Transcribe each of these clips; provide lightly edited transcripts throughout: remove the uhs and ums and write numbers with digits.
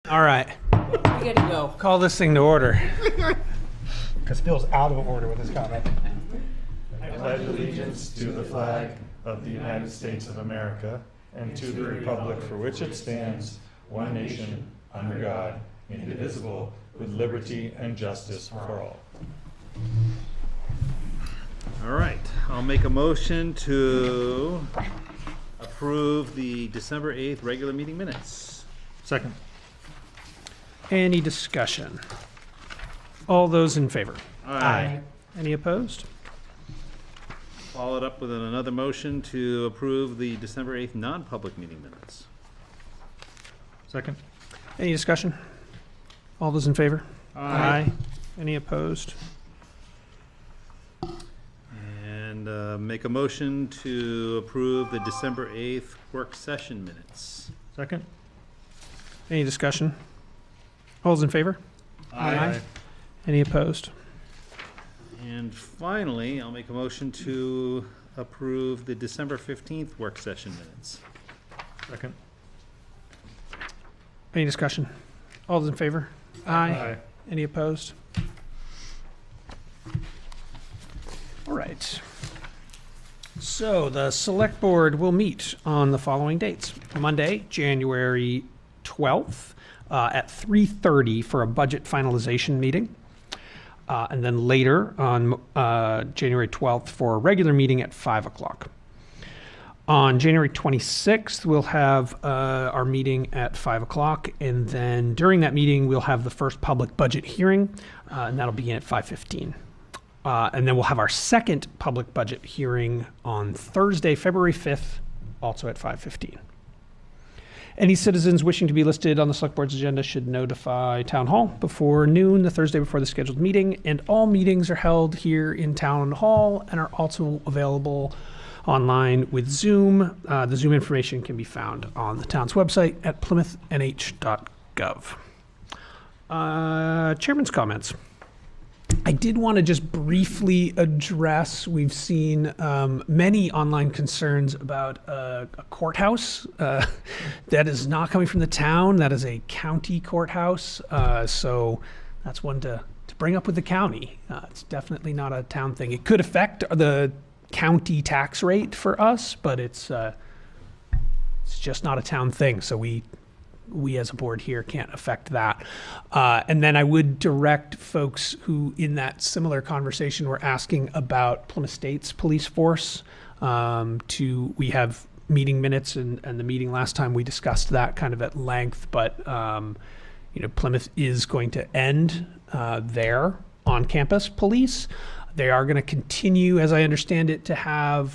All right, We gotta go. call this thing to order. Because Bill's out of order with his comment. I pledge allegiance to the flag of the United States of America and to the republic for which it stands, one nation, under God, indivisible, with liberty and justice for all. All right, I'll make a motion to approve the December 8th regular meeting minutes. Second. Any discussion? All those in favor? Aye. Any opposed? Followed up with another motion to approve the December 8th non-public meeting minutes. Second. Any discussion? All those in favor? Aye. Any opposed? And make a motion to approve the December 8th work session minutes. Second. Any discussion? All those in favor? Aye. Any opposed? And finally, I'll make a motion to approve the December 15th work session minutes. Second. Any discussion? All those in favor? Aye. Any opposed? All right. So the select board will meet on the following dates. Monday, January 12th at 3:30 for a budget finalization meeting. And then later on January 12th for a regular meeting at 5 o'clock. On January 26th, we'll have our meeting at 5 o'clock. And then during that meeting, we'll have the first public budget hearing, and that'll begin at 5:15. And then we'll have our second public budget hearing on Thursday, February 5th, also at 5:15. Any citizens wishing to be listed on the select board's agenda should notify town hall before noon, the Thursday before the scheduled meeting. And all meetings are held here in town hall and are also available online with Zoom. The Zoom information can be found on the town's website at plymouthnh.gov. Chairman's comments. I did want to just briefly address, we've seen many online concerns about a courthouse that is not coming from the town. That is a county courthouse. So that's one to bring up with the county. It's definitely not a town thing. It could affect the county tax rate for us, but it's just not a town thing. So we as a board here can't affect that. And then I would direct folks who in that similar conversation were asking about Plymouth State's police force we have meeting minutes and the meeting last time we discussed that kind of at length, but Plymouth is going to end their on-campus police. They are going to continue, as I understand it, to have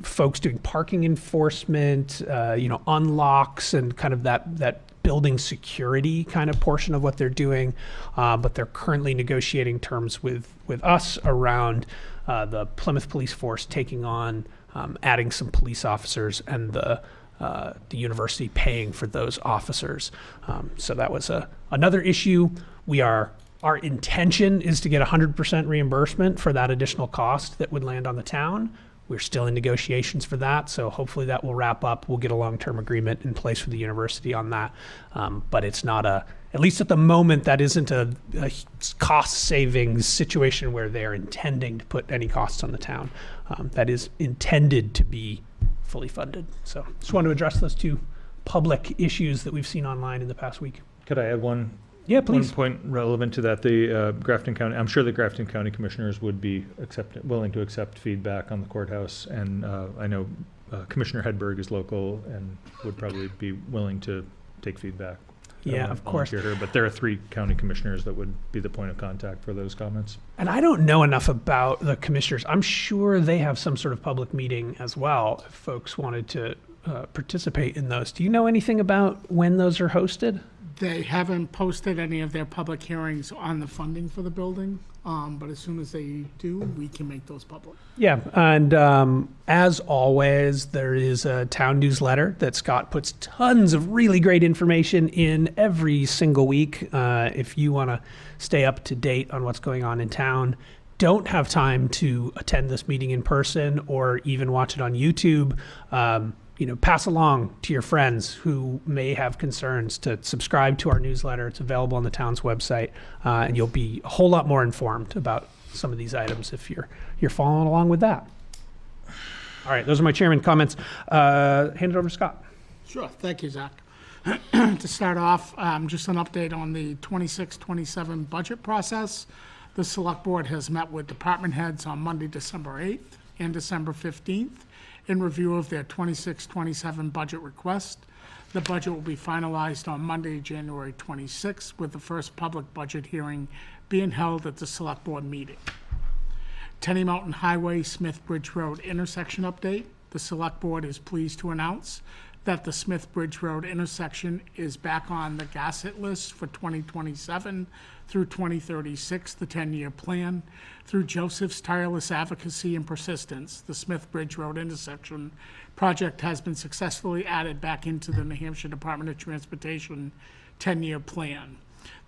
folks doing parking enforcement, unlocks and kind of that building security kind of portion of what they're doing. But they're currently negotiating terms with us around the Plymouth Police Force taking on adding some police officers and the university paying for those officers. So that was another issue. Our intention is to get 100% reimbursement for that additional cost that would land on the town. We're still in negotiations for that, so hopefully that will wrap up. We'll get a long-term agreement in place with the university on that. But it's not at least at the moment, that isn't a cost savings situation where they're intending to put any costs on the town. That is intended to be fully funded. So just wanted to address those two public issues that we've seen online in the past week. Could I add one? Yeah, please. One point relevant to that, the Grafton County, I'm sure the Grafton County Commissioners would be willing to accept feedback on the courthouse. And I know Commissioner Hedberg is local and would probably be willing to take feedback. Yeah, of course. But there are 3 county commissioners that would be the point of contact for those comments. And I don't know enough about the commissioners. I'm sure they have some sort of public meeting as well if folks wanted to participate in those. Do you know anything about when those are hosted? They haven't posted any of their public hearings on the funding for the building, but as soon as they do, we can make those public. Yeah, and as always, there is a town newsletter that Scott puts tons of really great information in every single week. If you want to stay up to date on what's going on in town, don't have time to attend this meeting in person or even watch it on YouTube, pass along to your friends who may have concerns to subscribe to our newsletter. It's available on the town's website, and you'll be a whole lot more informed about some of these items if you're following along with that. All right, those are my chairman comments. Hand it over to Scott. Sure, thank you, Zach. To start off, just an update on the 26-27 budget process. The Select Board has met with department heads on Monday, December 8th and December 15th in review of their 26-27 budget request. The budget will be finalized on Monday, January 26th, with the first public budget hearing being held at the Select Board meeting. Tenny Mountain Highway, Smith Bridge Road intersection update. The Select Board is pleased to announce that the Smith Bridge Road intersection is back on the gas hit list for 2027 through 2036, the 10-year plan. Through Joseph's tireless advocacy and persistence, the Smith Bridge Road intersection project has been successfully added back into the New Hampshire Department of Transportation 10-year plan.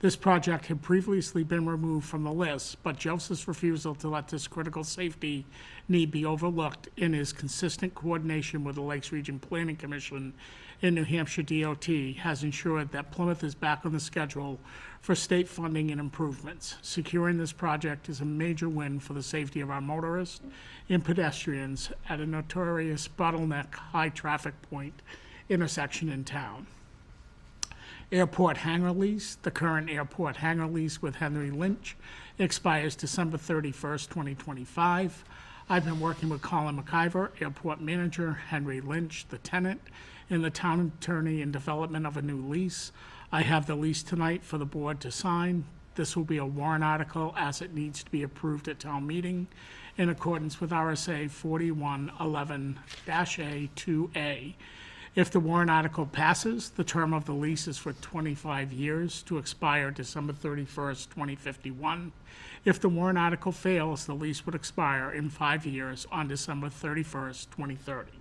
This project had previously been removed from the list, but Joseph's refusal to let this critical safety need be overlooked in his consistent coordination with the Lakes Region Planning Commission in New Hampshire DOT has ensured that Plymouth is back on the schedule for state funding and improvements. Securing this project is a major win for the safety of our motorists and pedestrians at a notorious bottleneck high-traffic point intersection in town. Airport hangar lease. The current airport hangar lease with Henry Lynch expires December 31st, 2025. I've been working with Colin McIver, airport manager, Henry Lynch, the tenant, and the town attorney in development of a new lease. I have the lease tonight for the board to sign. This will be a warrant article as it needs to be approved at town meeting in accordance with RSA 4111-A2A. If the warrant article passes, the term of the lease is for 25 years to expire December 31st, 2051. If the warrant article fails, the lease would expire in 5 years on December 31st, 2030.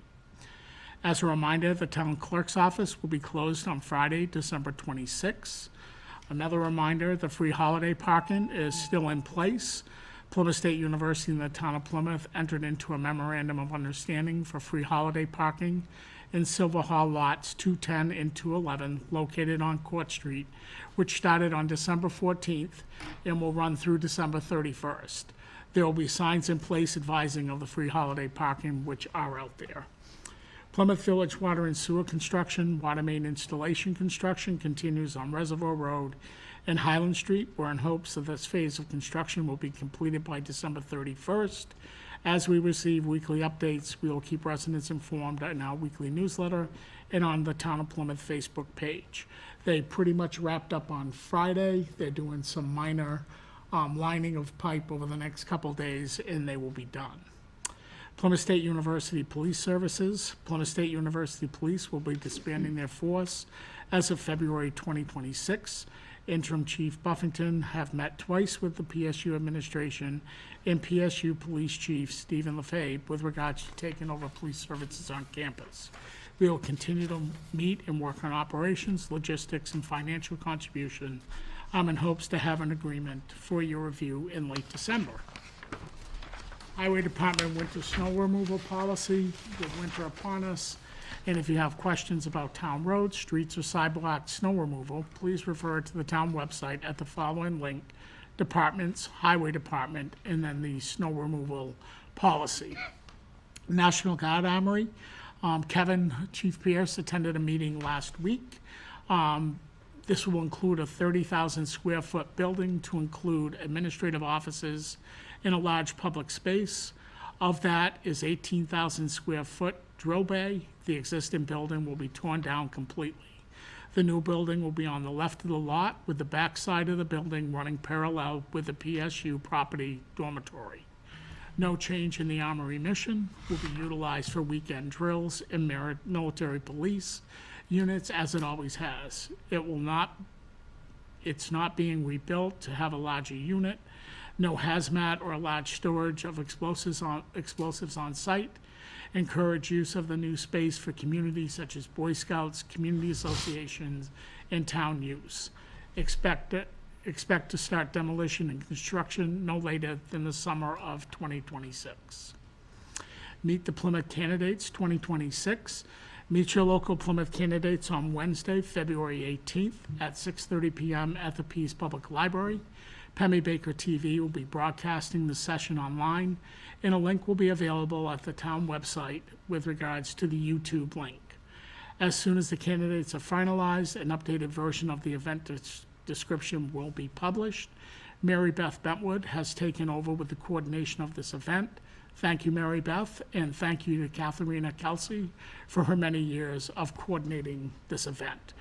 As a reminder, the town clerk's office will be closed on Friday, December 26th. Another reminder, the free holiday parking is still in place. Plymouth State University and the town of Plymouth entered into a memorandum of understanding for free holiday parking in Silver Hall lots 210 and 211 located on Court Street, which started on December 14th and will run through December 31st. There will be signs in place advising of the free holiday parking which are out there. Plymouth Village water and sewer construction, water main installation construction continues on Reservoir Road and Highland Street. We're in hopes that this phase of construction will be completed by December 31st. As we receive weekly updates, we will keep residents informed in our weekly newsletter and on the Town of Plymouth Facebook page. They pretty much wrapped up on Friday. They're doing some minor lining of pipe over the next couple days, and they will be done. Plymouth State University Police Services. Plymouth State University Police will be disbanding their force as of February 2026. Interim Chief Buffington have met twice with the PSU administration and PSU Police Chief Stephen Lefebvre with regards to taking over police services on campus. We will continue to meet and work on operations, logistics, and financial contribution. I'm in hopes to have an agreement for your review in late December. Highway Department winter snow removal policy, with winter upon us. And if you have questions about town roads, streets, or sidewalk snow removal, please refer to the town website at the following link: Departments, Highway Department, and then the snow removal policy. National Guard Armory. Kevin, Chief Pierce, attended a meeting last week. This will include a 30,000 square foot building to include administrative offices in a large public space. Of that is 18,000 square foot drill bay. The existing building will be torn down completely. The new building will be on the left of the lot, with the back side of the building running parallel with the PSU property dormitory. No change in the Armory mission. Will be utilized for weekend drills and military police units as it always has. It's not being rebuilt to have a larger unit. No hazmat or large storage of explosives on site. Encourage use of the new space for communities such as Boy Scouts, community associations, and town use. Expect to start demolition and construction no later than the summer of 2026. Meet the Plymouth Candidates 2026. Meet your local Plymouth candidates on Wednesday, February 18th at 6:30 PM at the Pease Public Library. Pemmy Baker TV will be broadcasting the session online, and a link will be available at the town website with regards to the YouTube link. As soon as the candidates are finalized, an updated version of the event description will be published. Mary Beth Bentwood has taken over with the coordination of this event. Thank you, Mary Beth, and thank you to Katharina Kelsey for her many years of coordinating this event.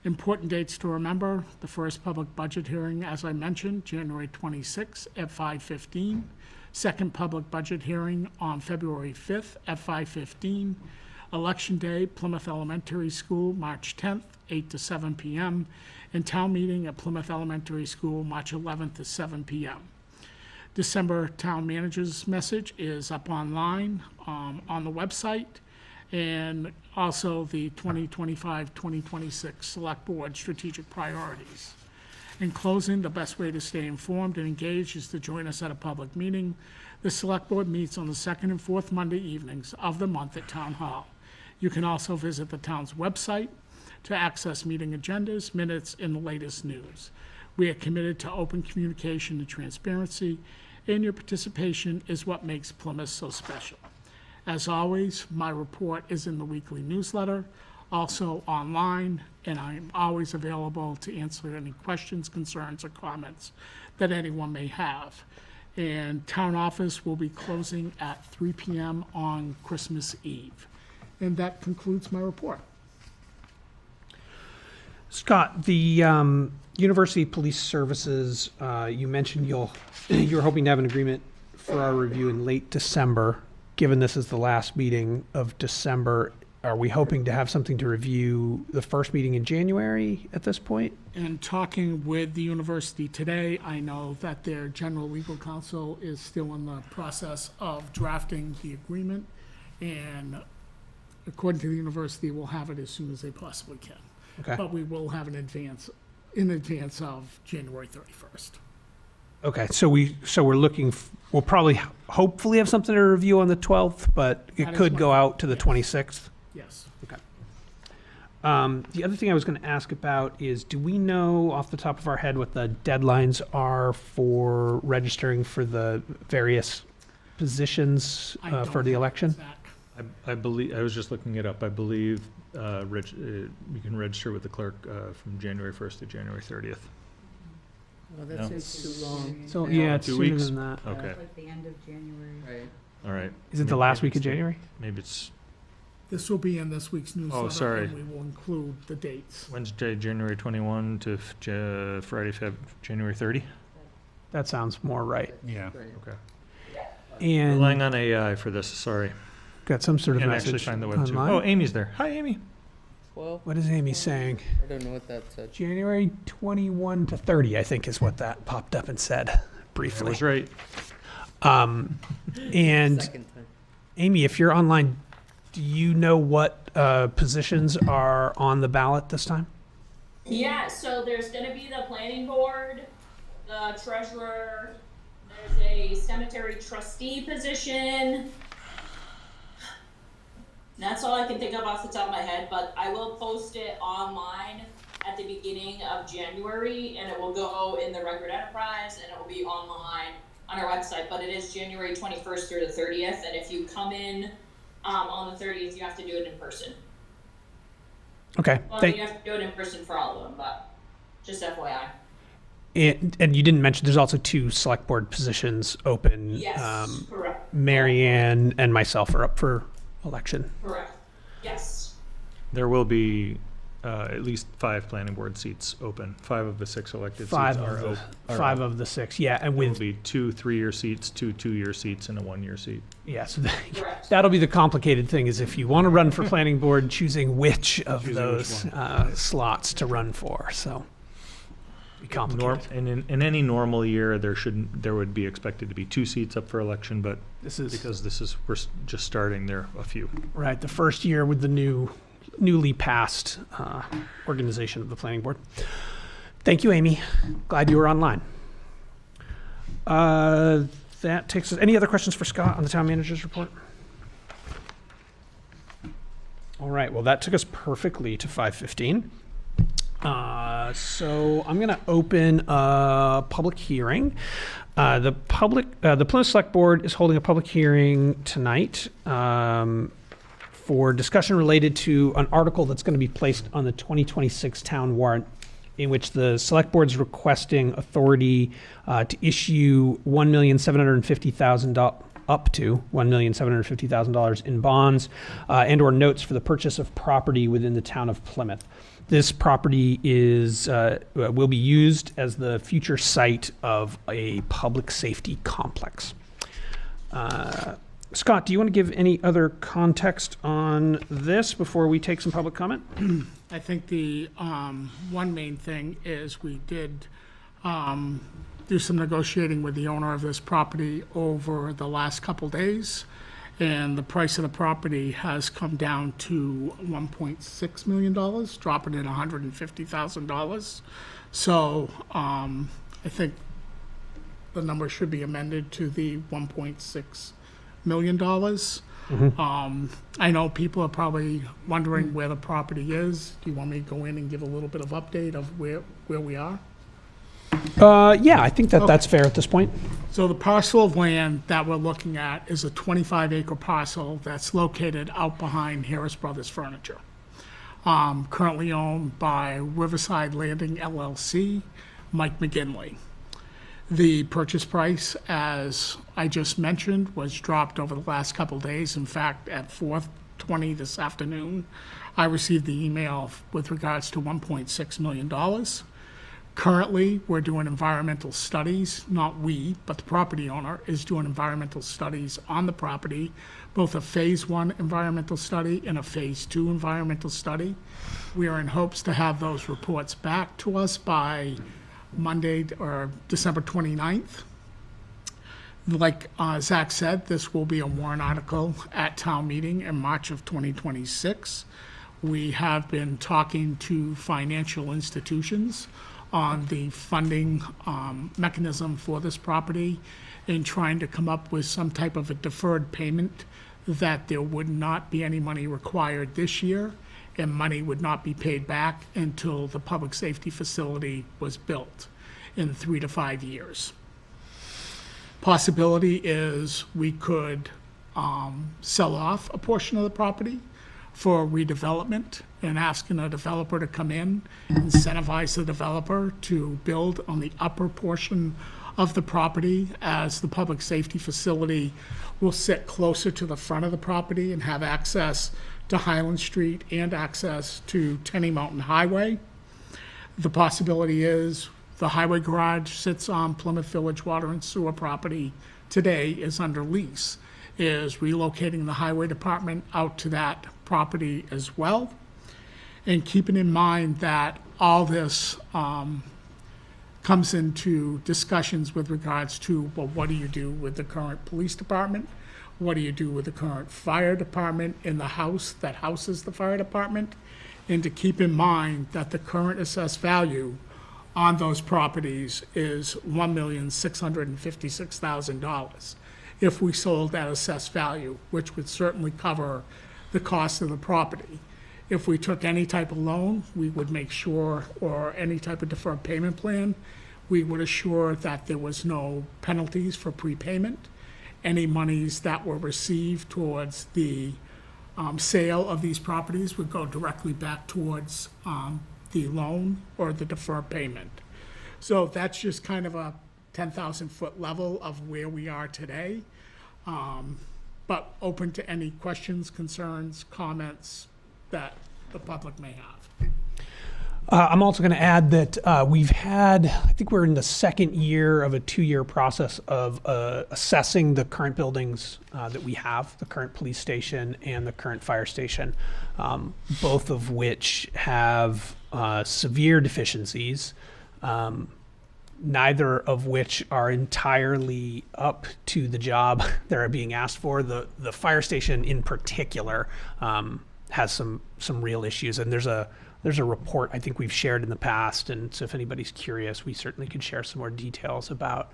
Important dates to remember: the first public budget hearing, as I mentioned, January 26th at 5:15. Second public budget hearing on February 5th at 5:15. Election Day, Plymouth Elementary School, March 10th, 8 to 7 p.m. And town meeting at Plymouth Elementary School, March 11th at 7 p.m. December town manager's message is up online, on the website, and also the 2025-2026 Select Board strategic priorities. In closing, the best way to stay informed and engaged is to join us at a public meeting. The Select Board meets on the second and fourth Monday evenings of the month at Town Hall. You can also visit the town's website to access meeting agendas, minutes, and the latest news. We are committed to open communication and transparency, and your participation is what makes Plymouth so special. As always, my report is in the weekly newsletter, also online, and I'm always available to answer any questions, concerns, or comments that anyone may have. And town office will be closing at 3 p.m. on Christmas Eve. And that concludes my report. Scott, the University Police Services, you mentioned you're hoping to have an agreement for our review in late December. Given this is the last meeting of December, are we hoping to have something to review the first meeting in January at this point? And talking with the university today, I know that their general legal counsel is still in the process of drafting the agreement, and according to the university, we'll have it as soon as they possibly can. Okay. But we will have an advance, in advance of January 31st. Okay, so we're looking, we'll probably hopefully have something to review on the 12th, but That it is could what- go out to the yes. 26th. Yes. The other thing I was going to ask about is, do we know off the top of our head what the deadlines are for registering for the various positions I for don't the have election? exact- I believe, I was just looking it up, I believe you can register with the clerk from January 1st to January 30th. Oh, No. that seems too long. So, yeah, it's 2 sooner weeks? than that. Okay, Like the end of January. Right. all right. Is it the last week of Maybe it's January? Maybe it's This will be in this week's newsletter. sorry. And we will include the dates. Wednesday, January 21 to Friday, January 30? That sounds more right. Yeah. Right. Okay. And Relying on AI for this, sorry. got some sort of Can't message actually find the web too. online. Oh, Amy's there. Hi, Amy. Well, What is Amy saying? I don't know what that said. January 21 to 30, I think, is what that popped up and said I briefly. was right. And Second time. Amy, if you're online, do you know what positions are on the ballot this time? Yeah, so there's gonna be the planning board, the treasurer, there's a cemetery trustee position. That's all I can think of off the top of my head, but I will post it online at the beginning of January, and it will go in the Record Enterprise, and it will be online on our website, but it is January 21st through the 30th, and if you come in on the 30th, you have to do it in person. Okay. Well, you have to do it in person for all of them, but just FYI. And you didn't mention there's also 2 select board positions open. Yes, correct. Mary Ann and myself are up for election. Correct. Yes. There will be at least 5 planning board seats open. 5 of the 6 elected seats 5 are of the open. 5 of the 6. Yeah, and There will with be 2 3-year seats, 2 2-year seats, and a 1-year seat. yeah, so Correct. that'll be the complicated thing is if you want to run for planning board, choosing which of Choosing which those one. slots to run for. So be complicated. And in any normal year, there would be expected to be 2 seats up for election, but This is because we're just starting, there are a few. right the first year with the newly passed organization of the planning board. Thank you, Amy. Glad you were online. That takes us. Any other questions for Scott on the town manager's report? All right, well, that took us perfectly to 5:15. So I'm going to open a public hearing. The Plymouth Select Board is holding a public hearing tonight for discussion related to an article that's going to be placed on the 2026 town warrant, in which the Select Board's requesting authority to issue $1,750,000 up to $1,750,000 in bonds and/or notes for the purchase of property within the town of Plymouth. This property will be used as the future site of a public safety complex. Scott, do you want to give any other context on this before we take some public comment? I think the one main thing is we did do some negotiating with the owner of this property over the last couple days, and the price of the property has come down to $1.6 million, dropping it $150,000. So I think the number should be amended to the $1.6 million. I know people are probably wondering where the property is. Do you want me to go in and give a little bit of update of where we are? Yeah, I think that's fair at this point. So the parcel of land that we're looking at is a 25-acre parcel that's located out behind Harris Brothers Furniture. Currently owned by Riverside Landing LLC, Mike McGinley. The purchase price, as I just mentioned, was dropped over the last couple days. In fact, at 4:20 this afternoon, I received the email with regards to $1.6 million. Currently, we're doing environmental studies, not we, but the property owner is doing environmental studies on the property, both a phase 1 environmental study and a phase 2 environmental study. We are in hopes to have those reports back to us by Monday or December 29th. Like Zach said, this will be a warrant article at town meeting in March of 2026. We have been talking to financial institutions on the funding mechanism for this property and trying to come up with some type of a deferred payment that there would not be any money required this year and money would not be paid back until the public safety facility was built in 3 to 5 years. Possibility is we could sell off a portion of the property for redevelopment and asking a developer to come in, incentivize the developer to build on the upper portion of the property, as the public safety facility will sit closer to the front of the property and have access to Highland Street and access to Tenny Mountain Highway. The possibility is the highway garage sits on Plymouth Village Water and Sewer property today, is under lease, is relocating the highway department out to that property as well. And keeping in mind that all this comes into discussions with regards to, well, what do you do with the current police department? What do you do with the current fire department in the house that houses the fire department? And to keep in mind that the current assessed value on those properties is $1,656,000 if we sold at assessed value, which would certainly cover the cost of the property. If we took any type of loan, we would make sure, or any type of deferred payment plan, we would assure that there was no penalties for prepayment. Any monies that were received towards the sale of these properties would go directly back towards the loan or the deferred payment. So that's just kind of a 10,000-foot level of where we are today. But open to any questions, concerns, comments that the public may have. I'm also going to add that we've had, I think we're in the second year of a 2-year process of assessing the current buildings that we have, the current police station and the current fire station, both of which have severe deficiencies, neither of which are entirely up to the job that are being asked for. The fire station in particular has some real issues, and there's a report I think we've shared in the past, and so if anybody's curious, we certainly could share some more details about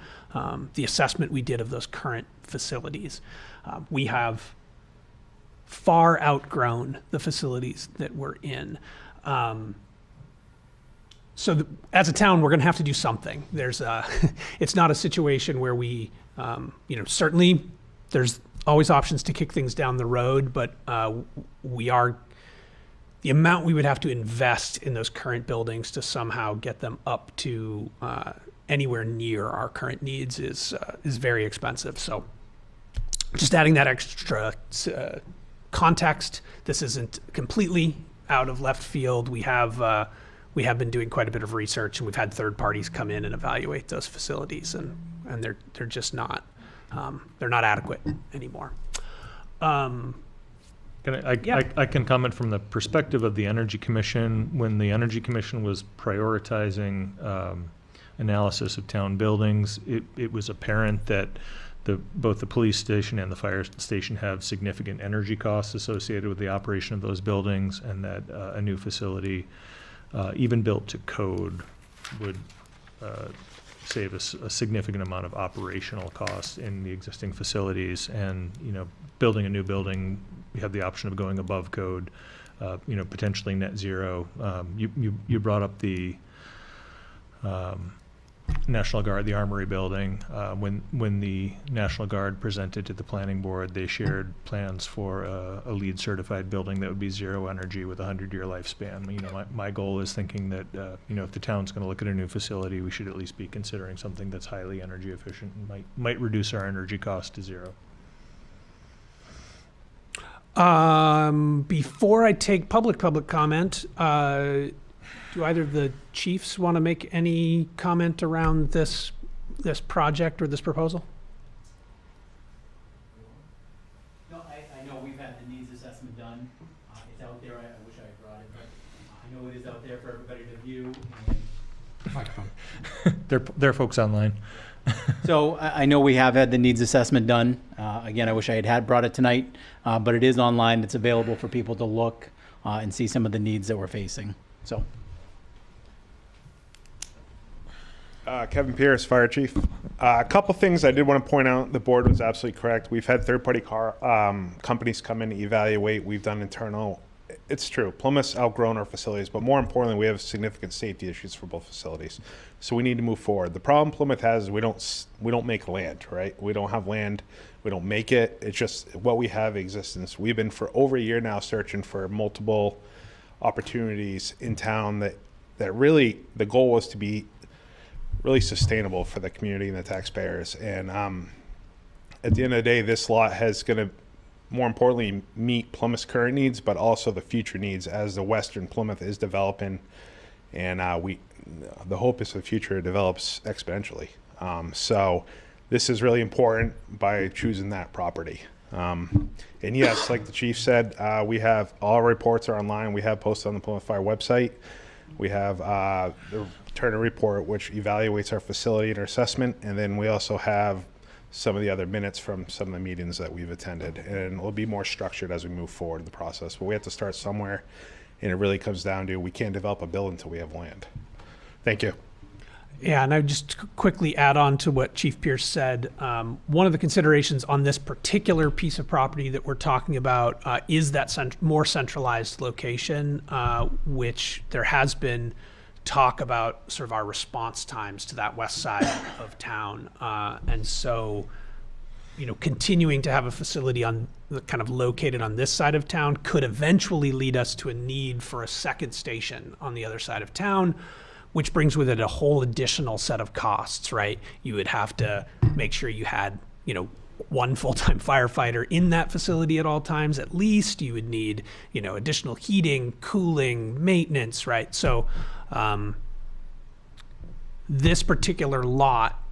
the assessment we did of those current facilities. We have far outgrown the facilities that we're in. As a town, we're going to have to do something. It's not a situation where we, certainly there's always options to kick things down the road, but the amount we would have to invest in those current buildings to somehow get them up to anywhere near our current needs is very expensive. So just adding that extra context, this isn't completely out of left field. We have been doing quite a bit of research, and we've had third parties come in and evaluate those facilities, and they're just not they're not adequate anymore. I can comment from the perspective of the Energy Commission. When the Energy Commission was prioritizing analysis of town buildings, it was apparent that both the police station and the fire station have significant energy costs associated with the operation of those buildings, and that a new facility, even built to code, would save us a significant amount of operational costs in the existing facilities. And, building a new building, we have the option of going above code, potentially net zero. You brought up the National Guard, the Armory building. When the National Guard presented to the planning board, they shared plans for a LEED certified building that would be zero energy with a 100-year lifespan. My goal is thinking that, if the town's going to look at a new facility, we should at least be considering something that's highly energy efficient and might reduce our energy cost to zero. Before I take public comment, do either of the chiefs want to make any comment around this project or this proposal? No, I know we've had the needs assessment done. It's out there. I wish I had brought it, but I know it is out there for everybody to view. And There are folks online. so I know we have had the needs assessment done. Again, I wish I had brought it tonight, but it is online. It's available for people to look and see some of the needs that we're facing. So. Kevin Pierce, Fire Chief. A couple things I did want to point out. The board was absolutely correct. We've had third-party companies come in, evaluate. We've done internal. It's true. Plymouth's outgrown our facilities, but more importantly, we have significant safety issues for both facilities. So we need to move forward. The problem Plymouth has is we don't make land, right? We don't have land. We don't make it. It's just what we have existence. We've been for over a year now searching for multiple opportunities in town that really the goal was to be really sustainable for the community and the taxpayers. And at the end of the day, this lot is going to, more importantly, meet Plymouth's current needs, but also the future needs as the Western Plymouth is developing. And the hope is the future develops exponentially. So this is really important by choosing that property. And yes, like the chief said, we have all our reports are online. We have posted on the Plymouth Fire website. We have the Turner report, which evaluates our facility and our assessment. And then we also have some of the other minutes from some of the meetings that we've attended. And it'll be more structured as we move forward in the process. But we have to start somewhere. And it really comes down to we can't develop a bill until we have land. Thank you. Yeah, and I would just quickly add on to what Chief Pierce said. One of the considerations on this particular piece of property that we're talking about is that more centralized location, which there has been talk about sort of our response times to that west side of town. And so, continuing to have a facility on kind of located on this side of town could eventually lead us to a need for a second station on the other side of town, which brings with it a whole additional set of costs, right? You would have to make sure you had, one full-time firefighter in that facility at all times. At least you would need, additional heating, cooling, maintenance, right? So this particular lot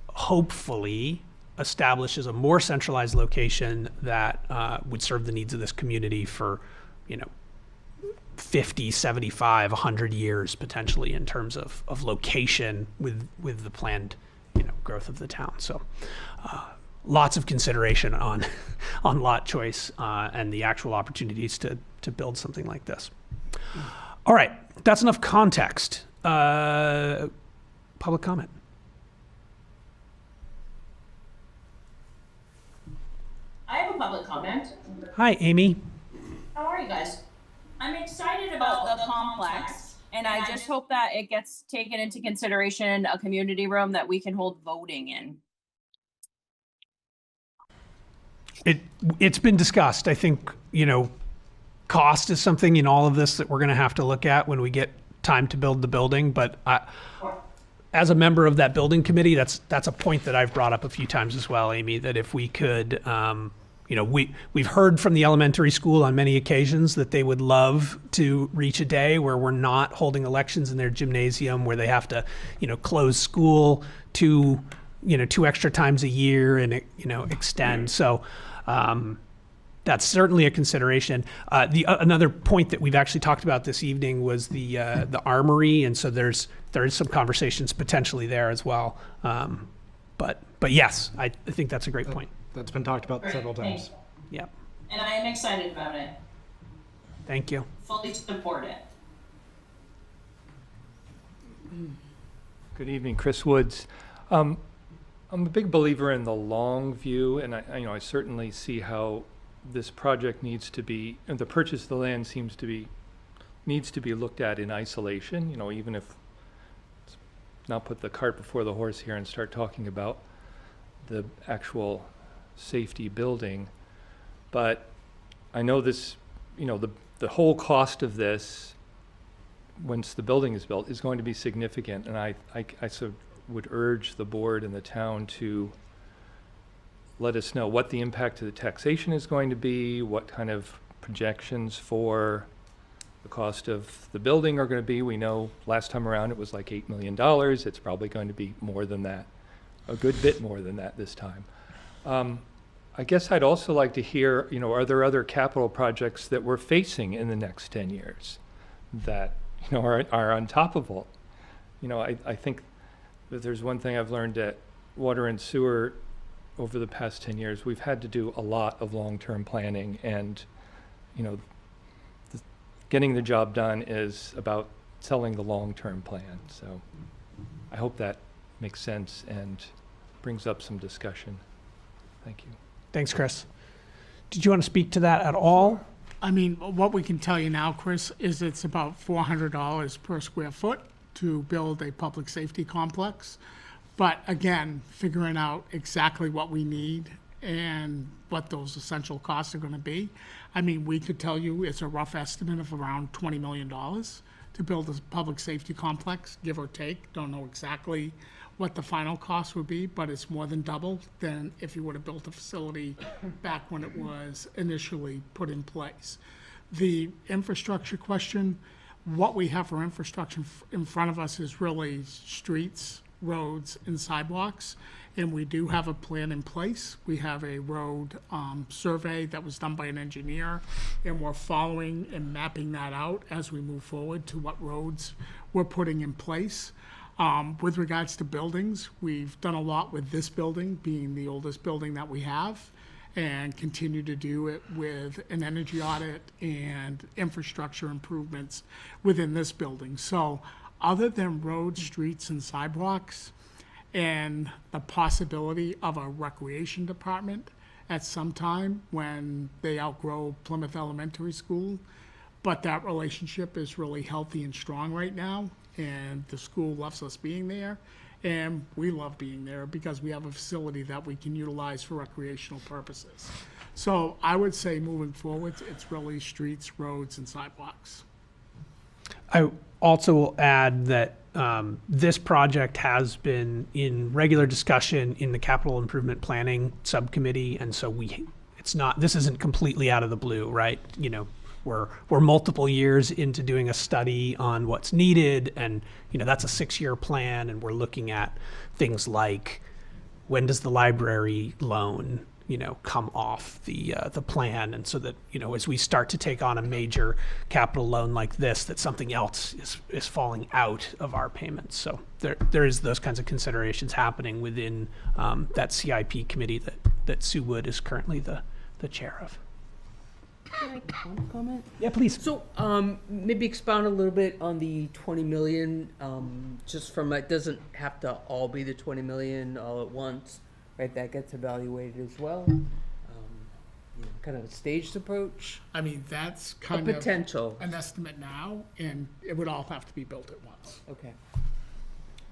hopefully establishes a more centralized location that would serve the needs of this community for, 50, 75, 100 years potentially in terms of location with the planned, growth of the town. So lots of consideration on lot choice and the actual opportunities to build something like this. All right, that's enough context. Public comment. I have a public comment. Hi, Amy. How are you guys? I'm excited about the complex, and I just hope that it gets taken into consideration, a community room that we can hold voting in. It's been discussed. I think, cost is something in all of this that we're going to have to look at when we get time to build the building. But as a member of that building committee, that's a point that I've brought up a few times as well, Amy, that if we could, we've heard from the elementary school on many occasions that they would love to reach a day where we're not holding elections in their gymnasium, where they have to, close school two extra times a year and, extend. So, that's certainly a consideration. Another point that we've actually talked about this evening was the armory, and so there is some conversations potentially there as well. But yes, I think that's a great point. That's been talked about several times. Yeah, And I am excited about it. thank you. Fully support it. Good evening, Chris Woods. I'm a big believer in the long view, and I certainly see how this project needs to be, and the purchase of the land needs to be looked at in isolation, even if, not put the cart before the horse here and start talking about the actual safety building. But I know this, the whole cost of this, once the building is built, is going to be significant, and I would urge the board and the town to let us know what the impact of the taxation is going to be, what kind of projections for the cost of the building are going to be. We know last time around it was like $8 million. It's probably going to be more than that, a good bit more than that this time. I guess I'd also like to hear, are there other capital projects that we're facing in the next 10 years that, are on top of all? I think that there's one thing I've learned at Water and Sewer over the past 10 years. We've had to do a lot of long-term planning, and getting the job done is about selling the long-term plan. So I hope that makes sense and brings up some discussion. Thank you. Thanks, Chris. Did you want to speak to that at all? I mean, what we can tell you now, Chris, is it's about $400 per square foot to build a public safety complex. But again, figuring out exactly what we need and what those essential costs are going to be. I mean, we could tell you it's a rough estimate of around $20 million to build a public safety complex, give or take. Don't know exactly what the final cost would be, but it's more than double than if you would have built a facility back when it was initially put in place. The infrastructure question, what we have for infrastructure in front of us is really streets, roads, and sidewalks, and we do have a plan in place. We have a road survey that was done by an engineer, and we're following and mapping that out as we move forward to what roads we're putting in place. With regards to buildings, we've done a lot with this building being the oldest building that we have, and continue to do it with an energy audit and infrastructure improvements within this building. So other than roads, streets, and sidewalks, and the possibility of a recreation department at some time when they outgrow Plymouth Elementary School, but that relationship is really healthy and strong right now, and the school loves us being there, and we love being there because we have a facility that we can utilize for recreational purposes. So I would say moving forward, it's really streets, roads, and sidewalks. I also will add that this project has been in regular discussion in the capital improvement planning subcommittee, and so this isn't completely out of the blue, right? We're multiple years into doing a study on what's needed, and that's a 6-year plan, and we're looking at things like, when does the library loan come off the plan, and so that as we start to take on a major capital loan like this, that something else is falling out of our payments. So there is those kinds of considerations happening within that CIP committee that Sue Wood is currently the chair of. Can I comment? Yeah, please. So, maybe expound a little bit on the 20 million, just from, it doesn't have to all be the 20 million all at once, right? That gets evaluated as well. kind of a staged approach? I mean, that's A kind of potential, an estimate now, and it would all have to be built at once. okay.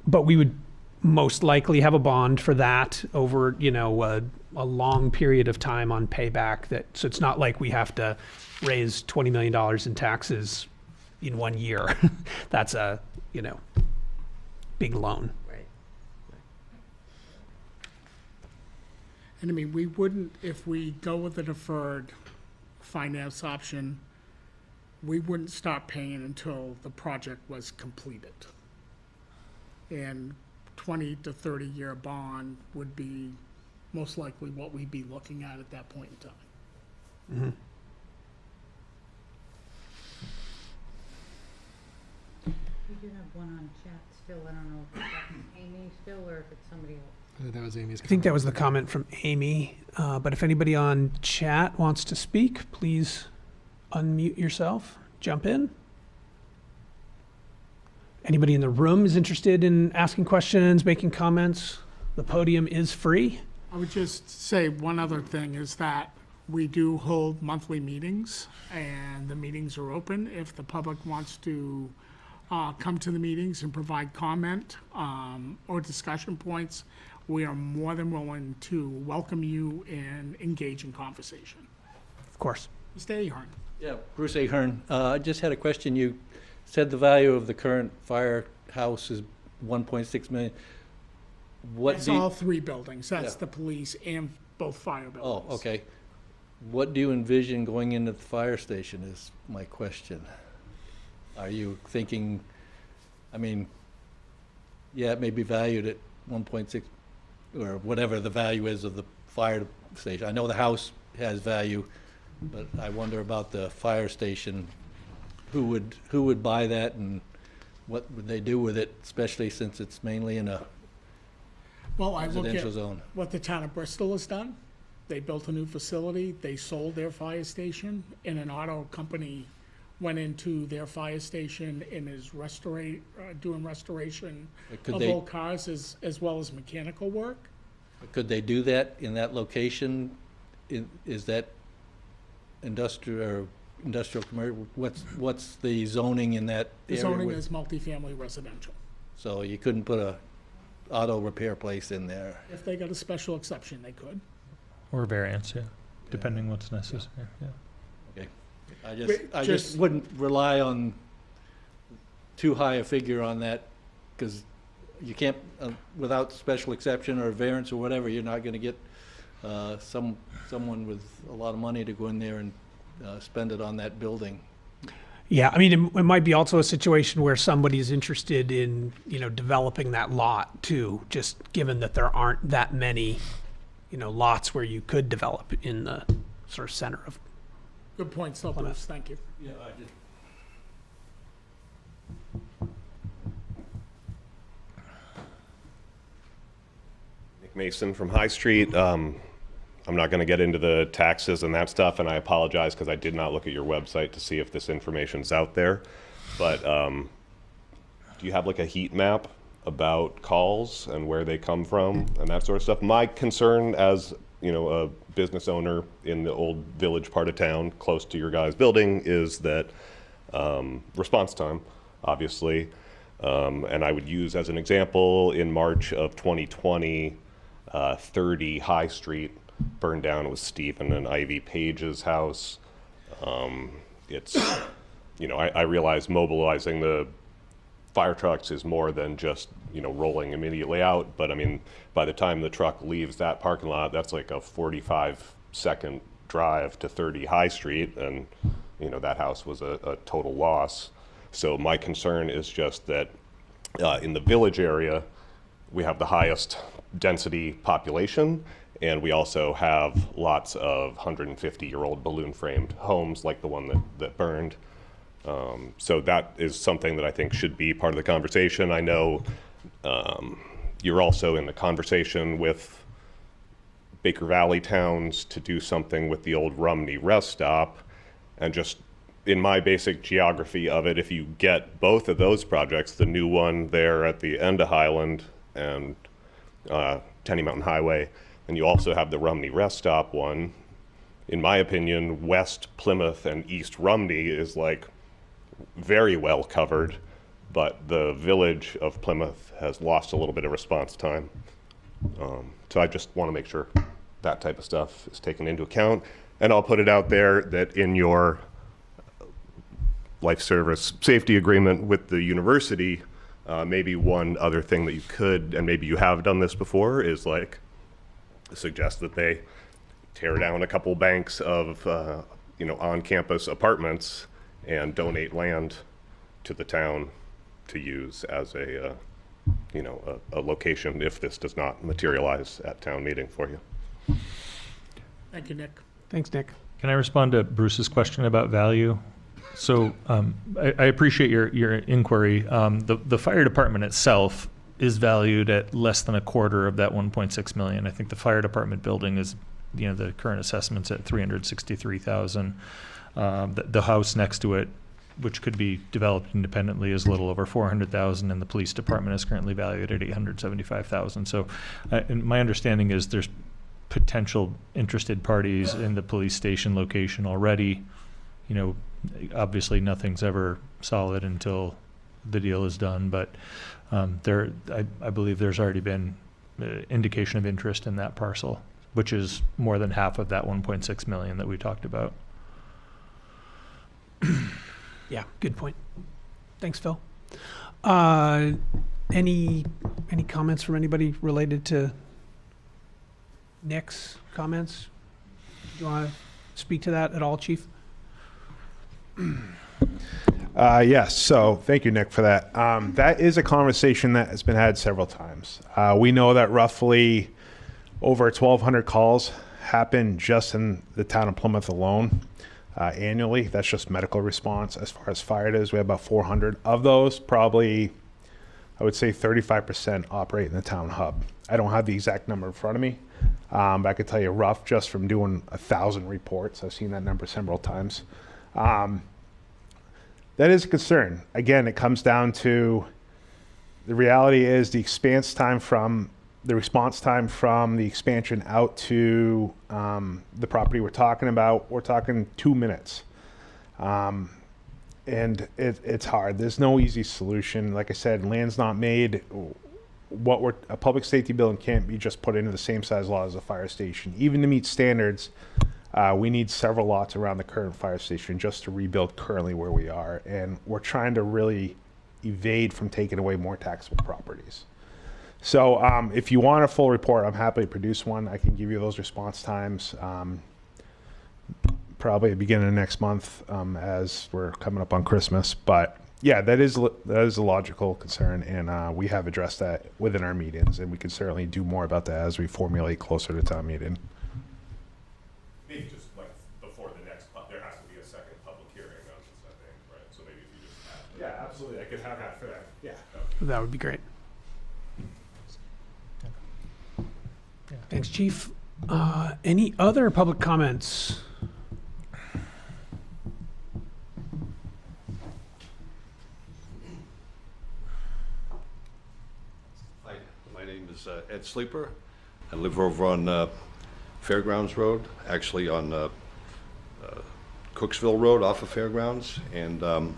But we would most likely have a bond for that over, a long period of time on payback. So it's not like we have to raise $20 million in taxes in 1 year. That's a, big loan. Right. And I mean, we wouldn't, if we go with the deferred finance option, we wouldn't start paying until the project was completed. And 20 to 30-year bond would be most likely what we'd be looking at that point in time. We do have one on chat still. I don't know if that's Amy still or if it's somebody else. That was Amy's. I think that was the comment from Amy. But if anybody on chat wants to speak, please unmute yourself, jump in. Anybody in the room is interested in asking questions, making comments? The podium is free. I would just say one other thing is that we do hold monthly meetings, and the meetings are open. If the public wants to come to the meetings and provide comment or discussion points, we are more than willing to welcome you and engage in conversation. Of course. Mr. Ahern. Yeah, Bruce Ahern. I just had a question. You said the value of the current firehouse is 1.6 million. What That's do you, all three buildings. That's Yeah. the police and both fire buildings. oh, okay. What do you envision going into the fire station is my question. Are you thinking, I mean, yeah, it may be valued at 1.6 or whatever the value is of the fire station. I know the house has value, but I wonder about the fire station. Who would buy that and what would they do with it, especially since it's mainly in a Well, I look residential at zone? what the town of Bristol has done. They built a new facility, they sold their fire station, and an auto company went into their fire station and is doing restoration Could of they- old cars as well as mechanical work. Could they do that in that location? Is that industrial or industrial commercial? What's the zoning in that The area? zoning with- is multifamily residential. So you couldn't put a auto repair place in there? If they got a special exception, they could. Or variance, yeah, depending what's necessary, yeah. Okay. I Wait, just just- wouldn't rely on too high a figure on that, because you can't, without special exception or variance or whatever, you're not gonna get someone with a lot of money to go in there and spend it on that building. Yeah, I mean, it might be also a situation where somebody's interested in, developing that lot too, just given that there aren't that many, lots where you could develop in the sort of center of. Good point, still, Bruce, thank you. Yeah, I just. Nick Mason from High Street. I'm not going to get into the taxes and that stuff, and I apologize because I did not look at your website to see if this information's out there. But do you have like a heat map about calls and where they come from and that sort of stuff? My concern as, a business owner in the old village part of town close to your guys' building is that response time, obviously. And I would use as an example, in March of 2020, 30 High Street burned down with Stephen and Ivy Page's house. It's, I realize mobilizing the fire trucks is more than just, rolling immediately out. But I mean, by the time the truck leaves that parking lot, that's like a 45-second drive to 30 High Street. And, that house was a total loss. So my concern is just that in the village area, we have the highest density population, and we also have lots of 150-year-old balloon-framed homes like the one that burned. So that is something that I think should be part of the conversation. I know you're also in the conversation with Baker Valley towns to do something with the old Rumney rest stop, and just in my basic geography of it, if you get both of those projects, the new one there at the end of Highland and Tenny Mountain Highway, and you also have the Rumney rest stop one, in my opinion, West Plymouth and East Rumney is like very well covered, but the village of Plymouth has lost a little bit of response time. So I just want to make sure that type of stuff is taken into account. And I'll put it out there that in your life service safety agreement with the university, maybe one other thing that you could, and maybe you have done this before, is like suggest that they tear down a couple banks of on-campus apartments and donate land to the town to use as a location if this does not materialize at town meeting for you. Thank you, Nick. Thanks, Nick. Can I respond to Bruce's question about value? So I appreciate your inquiry. The fire department itself is valued at less than a quarter of that 1.6 million. I think the fire department building is, the current assessment's at 363,000. The house next to it, which could be developed independently, is a little over 400,000, and the police department is currently valued at 875,000. So and my understanding is there's potential interested parties in the police station location already. Obviously nothing's ever solid until the deal is done, but I believe there's already been indication of interest in that parcel, which is more than half of that 1.6 million that we talked about. Yeah, good point. Thanks, Phil. Any comments from anybody related to Nick's comments? Do you want to speak to that at all, Chief? Yes, so thank you, Nick, for that. That is a conversation that has been had several times. We know that roughly over 1,200 calls happen just in the town of Plymouth alone annually. That's just medical response. As far as fire it is, we have about 400. Of those, probably, I would say 35% operate in the town hub. I don't have the exact number in front of me, but I could tell you rough just from doing 1,000 reports. I've seen that number several times. That is a concern. Again, it comes down to the reality is the response time from the expansion out to the property we're talking about. We're talking 2 minutes, and it's hard. There's no easy solution. Like I said, land's not made. A public safety building can't be just put into the same size lot as a fire station. Even to meet standards, we need several lots around the current fire station just to rebuild currently where we are. And we're trying to really evade from taking away more taxable properties. So if you want a full report, I'm happy to produce one. I can give you those response times probably at the beginning of next month as we're coming up on Christmas. But yeah, that is a logical concern, and we have addressed that within our meetings, and we can certainly do more about that as we formulate closer to town meeting. Maybe just like before the next, there has to be a second public hearing on this, I think, right? So maybe if you just have. Yeah, absolutely. I could have that for that. Yeah. That would be great. Thanks, Chief. Any other public comments? Hi, my name is Ed Sleeper. I live over on Fairgrounds Road, actually on Cooksville Road off of Fairgrounds. And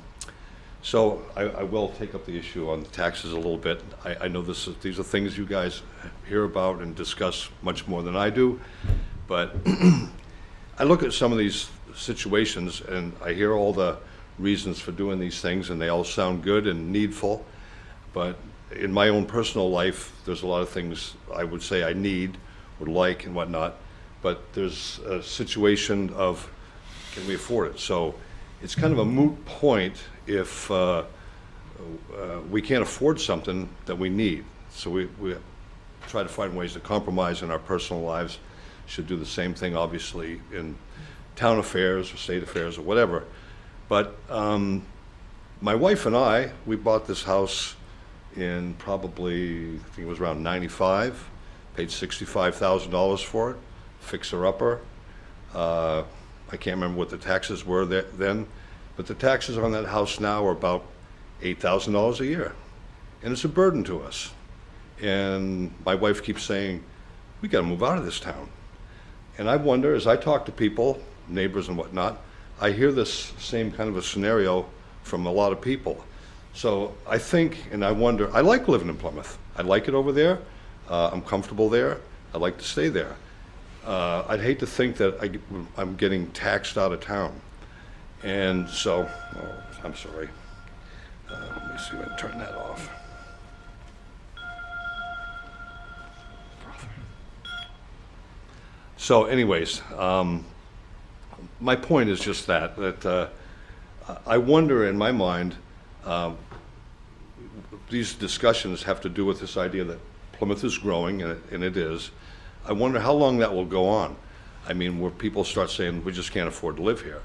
so I will take up the issue on the taxes a little bit. I know these are things you guys hear about and discuss much more than I do. But I look at some of these situations and I hear all the reasons for doing these things, and they all sound good and needful. But in my own personal life, there's a lot of things I would say I need, would like, and whatnot. But there's a situation of, can we afford it? So it's kind of a moot point if we can't afford something that we need. So we try to find ways to compromise in our personal lives. Should do the same thing, obviously, in town affairs or state affairs or whatever. But my wife and I, we bought this house in probably, I think it was around 95, paid $65,000 for it, fixer-upper. I can't remember what the taxes were then, but the taxes on that house now are about $8,000 a year. And it's a burden to us. And my wife keeps saying, we got to move out of this town. And I wonder, as I talk to people, neighbors and whatnot, I hear this same kind of a scenario from a lot of people. So I think, and I wonder, I like living in Plymouth. I like it over there. I'm comfortable there. I'd like to stay there. I'd hate to think that I'm getting taxed out of town. And so, I'm sorry. Let me see if I can turn that off. So anyways, my point is just that I wonder in my mind, these discussions have to do with this idea that Plymouth is growing, and it is. I wonder how long that will go on. I mean, where people start saying, we just can't afford to live here.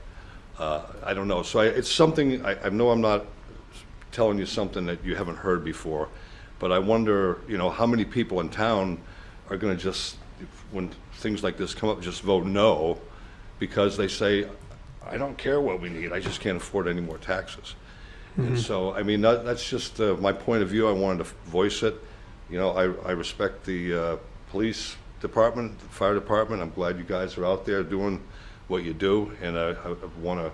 I don't know. So it's something, I know I'm not telling you something that you haven't heard before, but I wonder, how many people in town are going to just, when things like this come up, just vote no, because they say, I don't care what we need, I just can't afford any more taxes. And so, I mean, that's just my point of view. I wanted to voice it. I respect the police department, the fire department. I'm glad you guys are out there doing what you do, and I want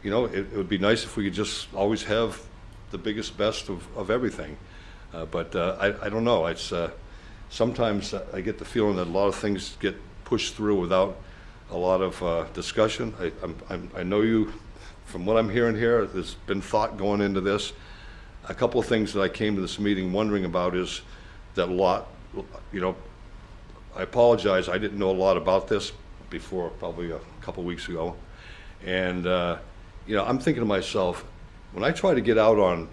to, it would be nice if we could just always have the biggest, best of everything. But I don't know. It's sometimes I get the feeling that a lot of things get pushed through without a lot of discussion. I know you, from what I'm hearing here, there's been thought going into this. A couple of things that I came to this meeting wondering about is that I apologize, I didn't know a lot about this before, probably a couple of weeks ago. And, I'm thinking to myself, when I try to get out on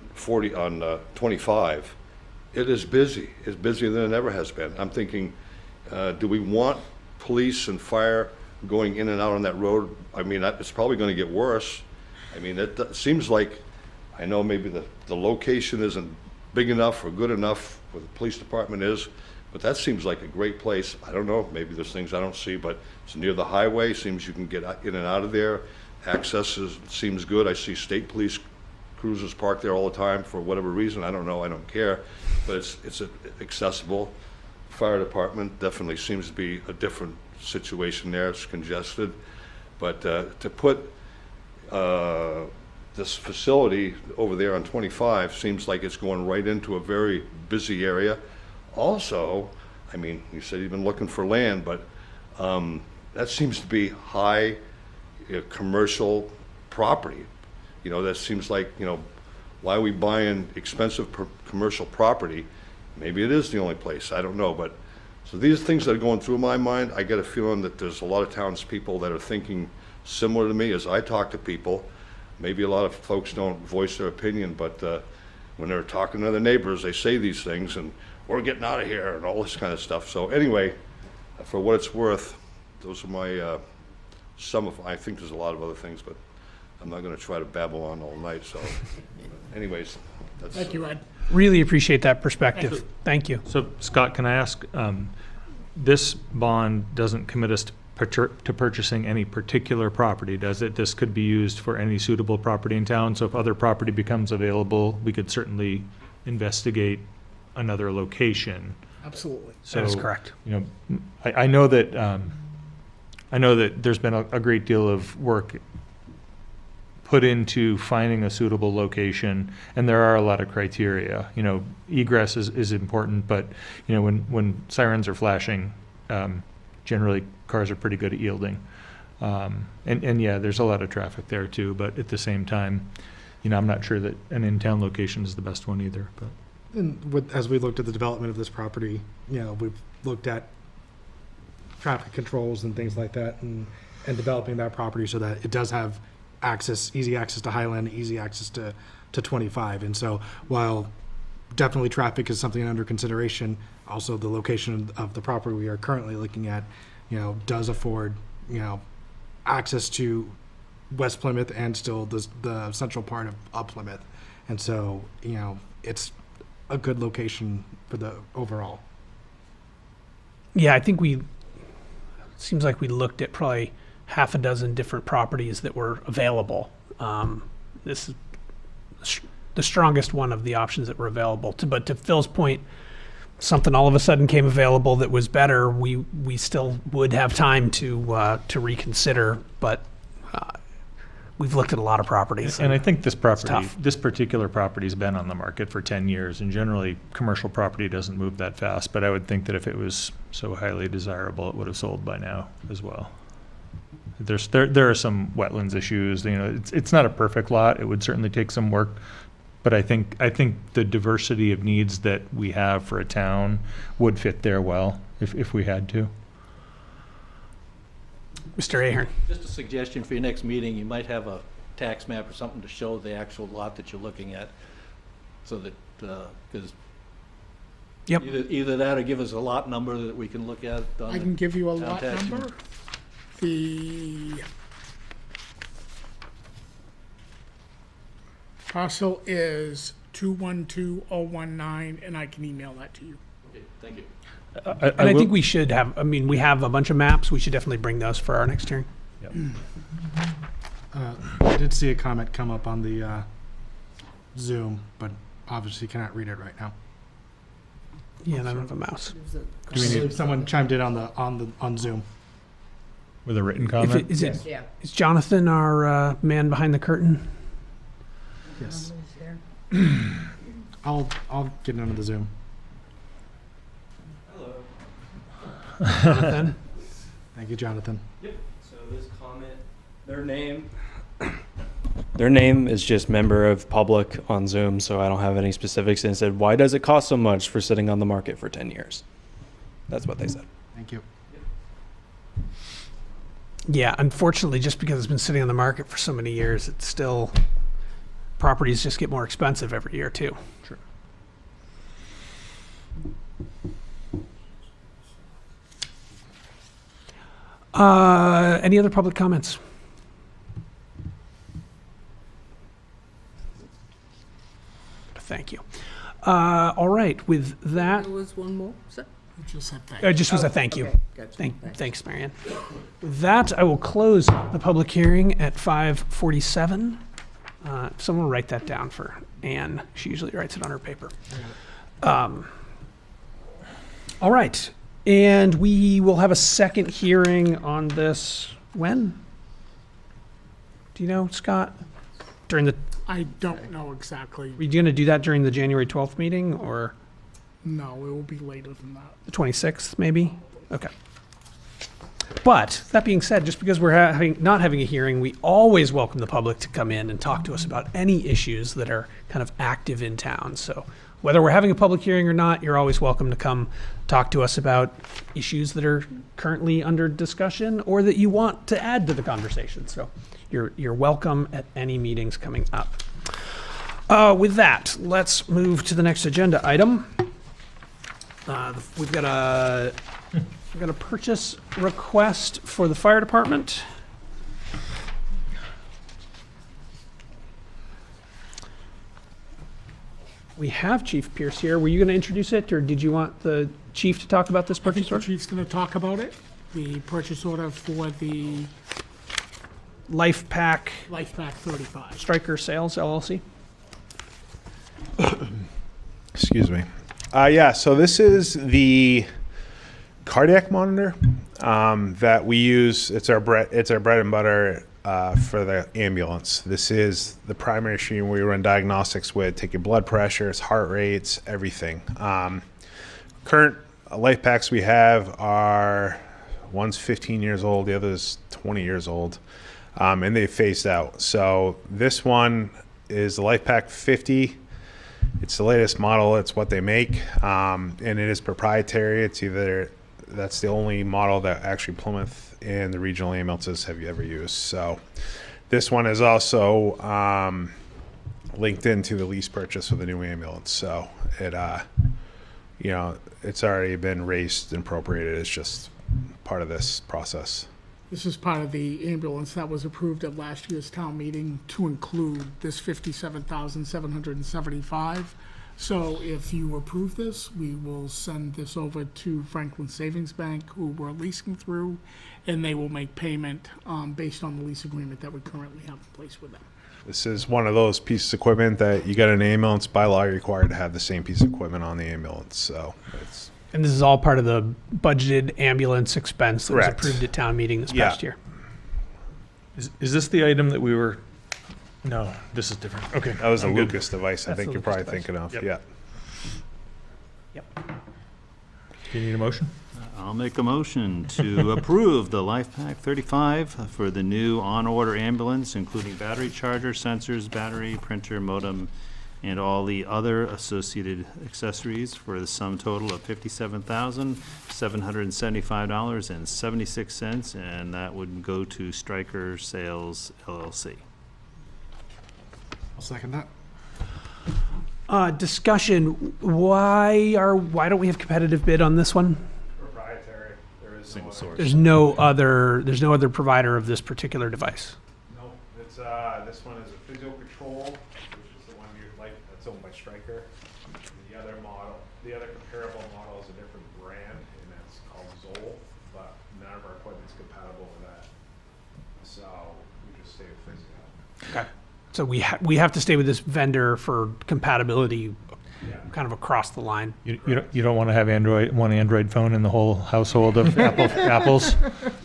25, it is busy. It's busier than it ever has been. I'm thinking, do we want police and fire going in and out on that road? I mean, it's probably going to get worse. I mean, it seems like, I know maybe the location isn't big enough or good enough where the police department is, but that seems like a great place. I don't know, maybe there's things I don't see, but it's near the highway, seems you can get in and out of there. Access seems good. I see state police cruisers parked there all the time for whatever reason. I don't know, I don't care, but it's accessible. Fire department definitely seems to be a different situation there. It's congested, but to put this facility over there on 25 seems like it's going right into a very busy area. Also, I mean, you said you've been looking for land, but that seems to be high commercial property. That seems like, why are we buying expensive commercial property? Maybe it is the only place, I don't know. But so these things that are going through my mind, I get a feeling that there's a lot of townspeople that are thinking similar to me as I talk to people. Maybe a lot of folks don't voice their opinion, but when they're talking to their neighbors, they say these things, and we're getting out of here and all this kind of stuff. So anyway, for what it's worth, those are my I think there's a lot of other things, but I'm not going to try to babble on all night. So anyways, that's... Thank you, Ed. Really appreciate that perspective. Thank you. So Scott, can I ask, this bond doesn't commit us to purchasing any particular property, does it? This could be used for any suitable property in town, so if other property becomes available, we could certainly investigate another location. Absolutely. So, That is correct. I know that there's been a great deal of work put into finding a suitable location, and there are a lot of criteria. Egress is important, but when sirens are flashing, generally cars are pretty good at yielding. And yeah, there's a lot of traffic there too, but at the same time, I'm not sure that an in-town location is the best one either. But And as we looked at the development of this property, we've looked at traffic controls and things like that, and developing that property so that it does have easy access to Highland, easy access to 25. And so while definitely traffic is something under consideration, also the location of the property we are currently looking at, does afford, access to West Plymouth and still the central part of Plymouth. And so, it's a good location for the overall. Yeah, I think seems like we looked at probably half a dozen different properties that were available. This is the strongest one of the options that were available. But to Phil's point, something all of a sudden came available that was better, we still would have time to reconsider. But we've looked at a lot of properties. And I think this property, tough. this particular property's been on the market for 10 years, and generally, commercial property doesn't move that fast, but I would think that if it was so highly desirable, it would have sold by now as well. There are some wetlands issues, you know, it's not a perfect lot, it would certainly take some work, but I think the diversity of needs that we have for a town would fit there well, if we had to. Mr. Ahern. Just a suggestion for your next meeting, you might have a tax map or something to show the actual lot that you're looking at, so that, because Yep. either that or give us a lot number that we can look at on I can give you a town lot tax. number. The parcel is 212019, and I can email that to you. Okay, thank you. And I think we should have, I mean, we have a bunch of maps. We should definitely bring those for our next hearing. I did see a comment come up on the Zoom, but obviously cannot read it right now. Yeah, and I don't have a mouse. Do we need, someone chimed in on Zoom. With a written If comment? Yeah. Is Jonathan our man behind the curtain? Yes. Nobody's there. I'll get into the Zoom. Jonathan? Thank you, Jonathan. So this comment, their name is just member of public on Zoom, so I don't have any specifics. And it said, why does it cost so much for sitting on the market for 10 years? That's what they said. Thank you. Yeah, unfortunately, just because it's been sitting on the market for so many years, it's still, properties just get more expensive every year too. Sure. Any other public comments? Thank you. All right, with that, There was one more, is that? You just said thank it just was a thank you. Okay, gotcha. Thanks, Marianne. With that, I will close the public hearing at 5:47. Someone write that down for Anne. She usually writes it on her paper. All right, and we will have a second hearing on this when? Do you know, Scott? During the, I don't know exactly. are you going to do that during the January 12th meeting or No, it will be later than that. the 26th, maybe? Okay. But that being said, just because we're not having a hearing, we always welcome the public to come in and talk to us about any issues that are kind of active in town. So whether we're having a public hearing or not, you're always welcome to come talk to us about issues that are currently under discussion or that you want to add to the conversation. So you're welcome at any meetings coming up. With that, let's move to the next agenda item. We've got a purchase request for the fire department. We have Chief Pierce here. Were you going to introduce it, or did you want the chief to talk about this I think purchase the order? chief's going to talk about it. The purchase order for the Life Pack Life Pack 35. Striker Sales LLC. Excuse me. Yeah, so this is the cardiac monitor that we use. It's our bread and butter for the ambulance. This is the primary machine we run diagnostics with, take your blood pressures, heart rates, everything. Current life packs we have are, one's 15 years old, the other's 20 years old, and they phased out. So this one is the Life Pack 50. It's the latest model. It's what they make, and it is proprietary. It's either that's the only model that actually Plymouth and the regional ambulances have ever used. So this one is also linked into the lease purchase of the new ambulance. So it, it's already been raised and appropriated. It's just part of this process. This is part of the ambulance that was approved at last year's town meeting to include this $57,775. So if you approve this, we will send this over to Franklin Savings Bank, who we're leasing through, and they will make payment based on the lease agreement that we currently have in place with them. This is one of those pieces of equipment that you get an ambulance, by law, you're required to have the same piece of equipment on the ambulance, so it's. And this is all part of the budgeted ambulance expense that was Correct. approved at town meeting this Yeah. past year. Is this the item that we were? No, this is different. Okay. That was a I'm good. Lucas device, I That's think the you're Lucas probably device. thinking of, Yep. yeah. Do you need a motion? I'll make a motion to approve the Life Pack 35 for the new on-order ambulance, including battery charger, sensors, battery, printer, modem, and all the other associated accessories for the sum total of $57,775.76, and that would go to Stryker Sales LLC. I'll second that. Discussion, why don't we have competitive bid on this one? Proprietary, there is Single source. There's no other provider of this particular device. No, it's, this one is a Physio Control, which is the one that's owned by Stryker. The other comparable model is a different brand, and that's called Zoll, but none of our equipment's compatible with that. So we just stay with Physio. Okay. So we have to stay with this vendor for compatibility kind of across the line. You don't want to have one Android phone in the whole household of Apples?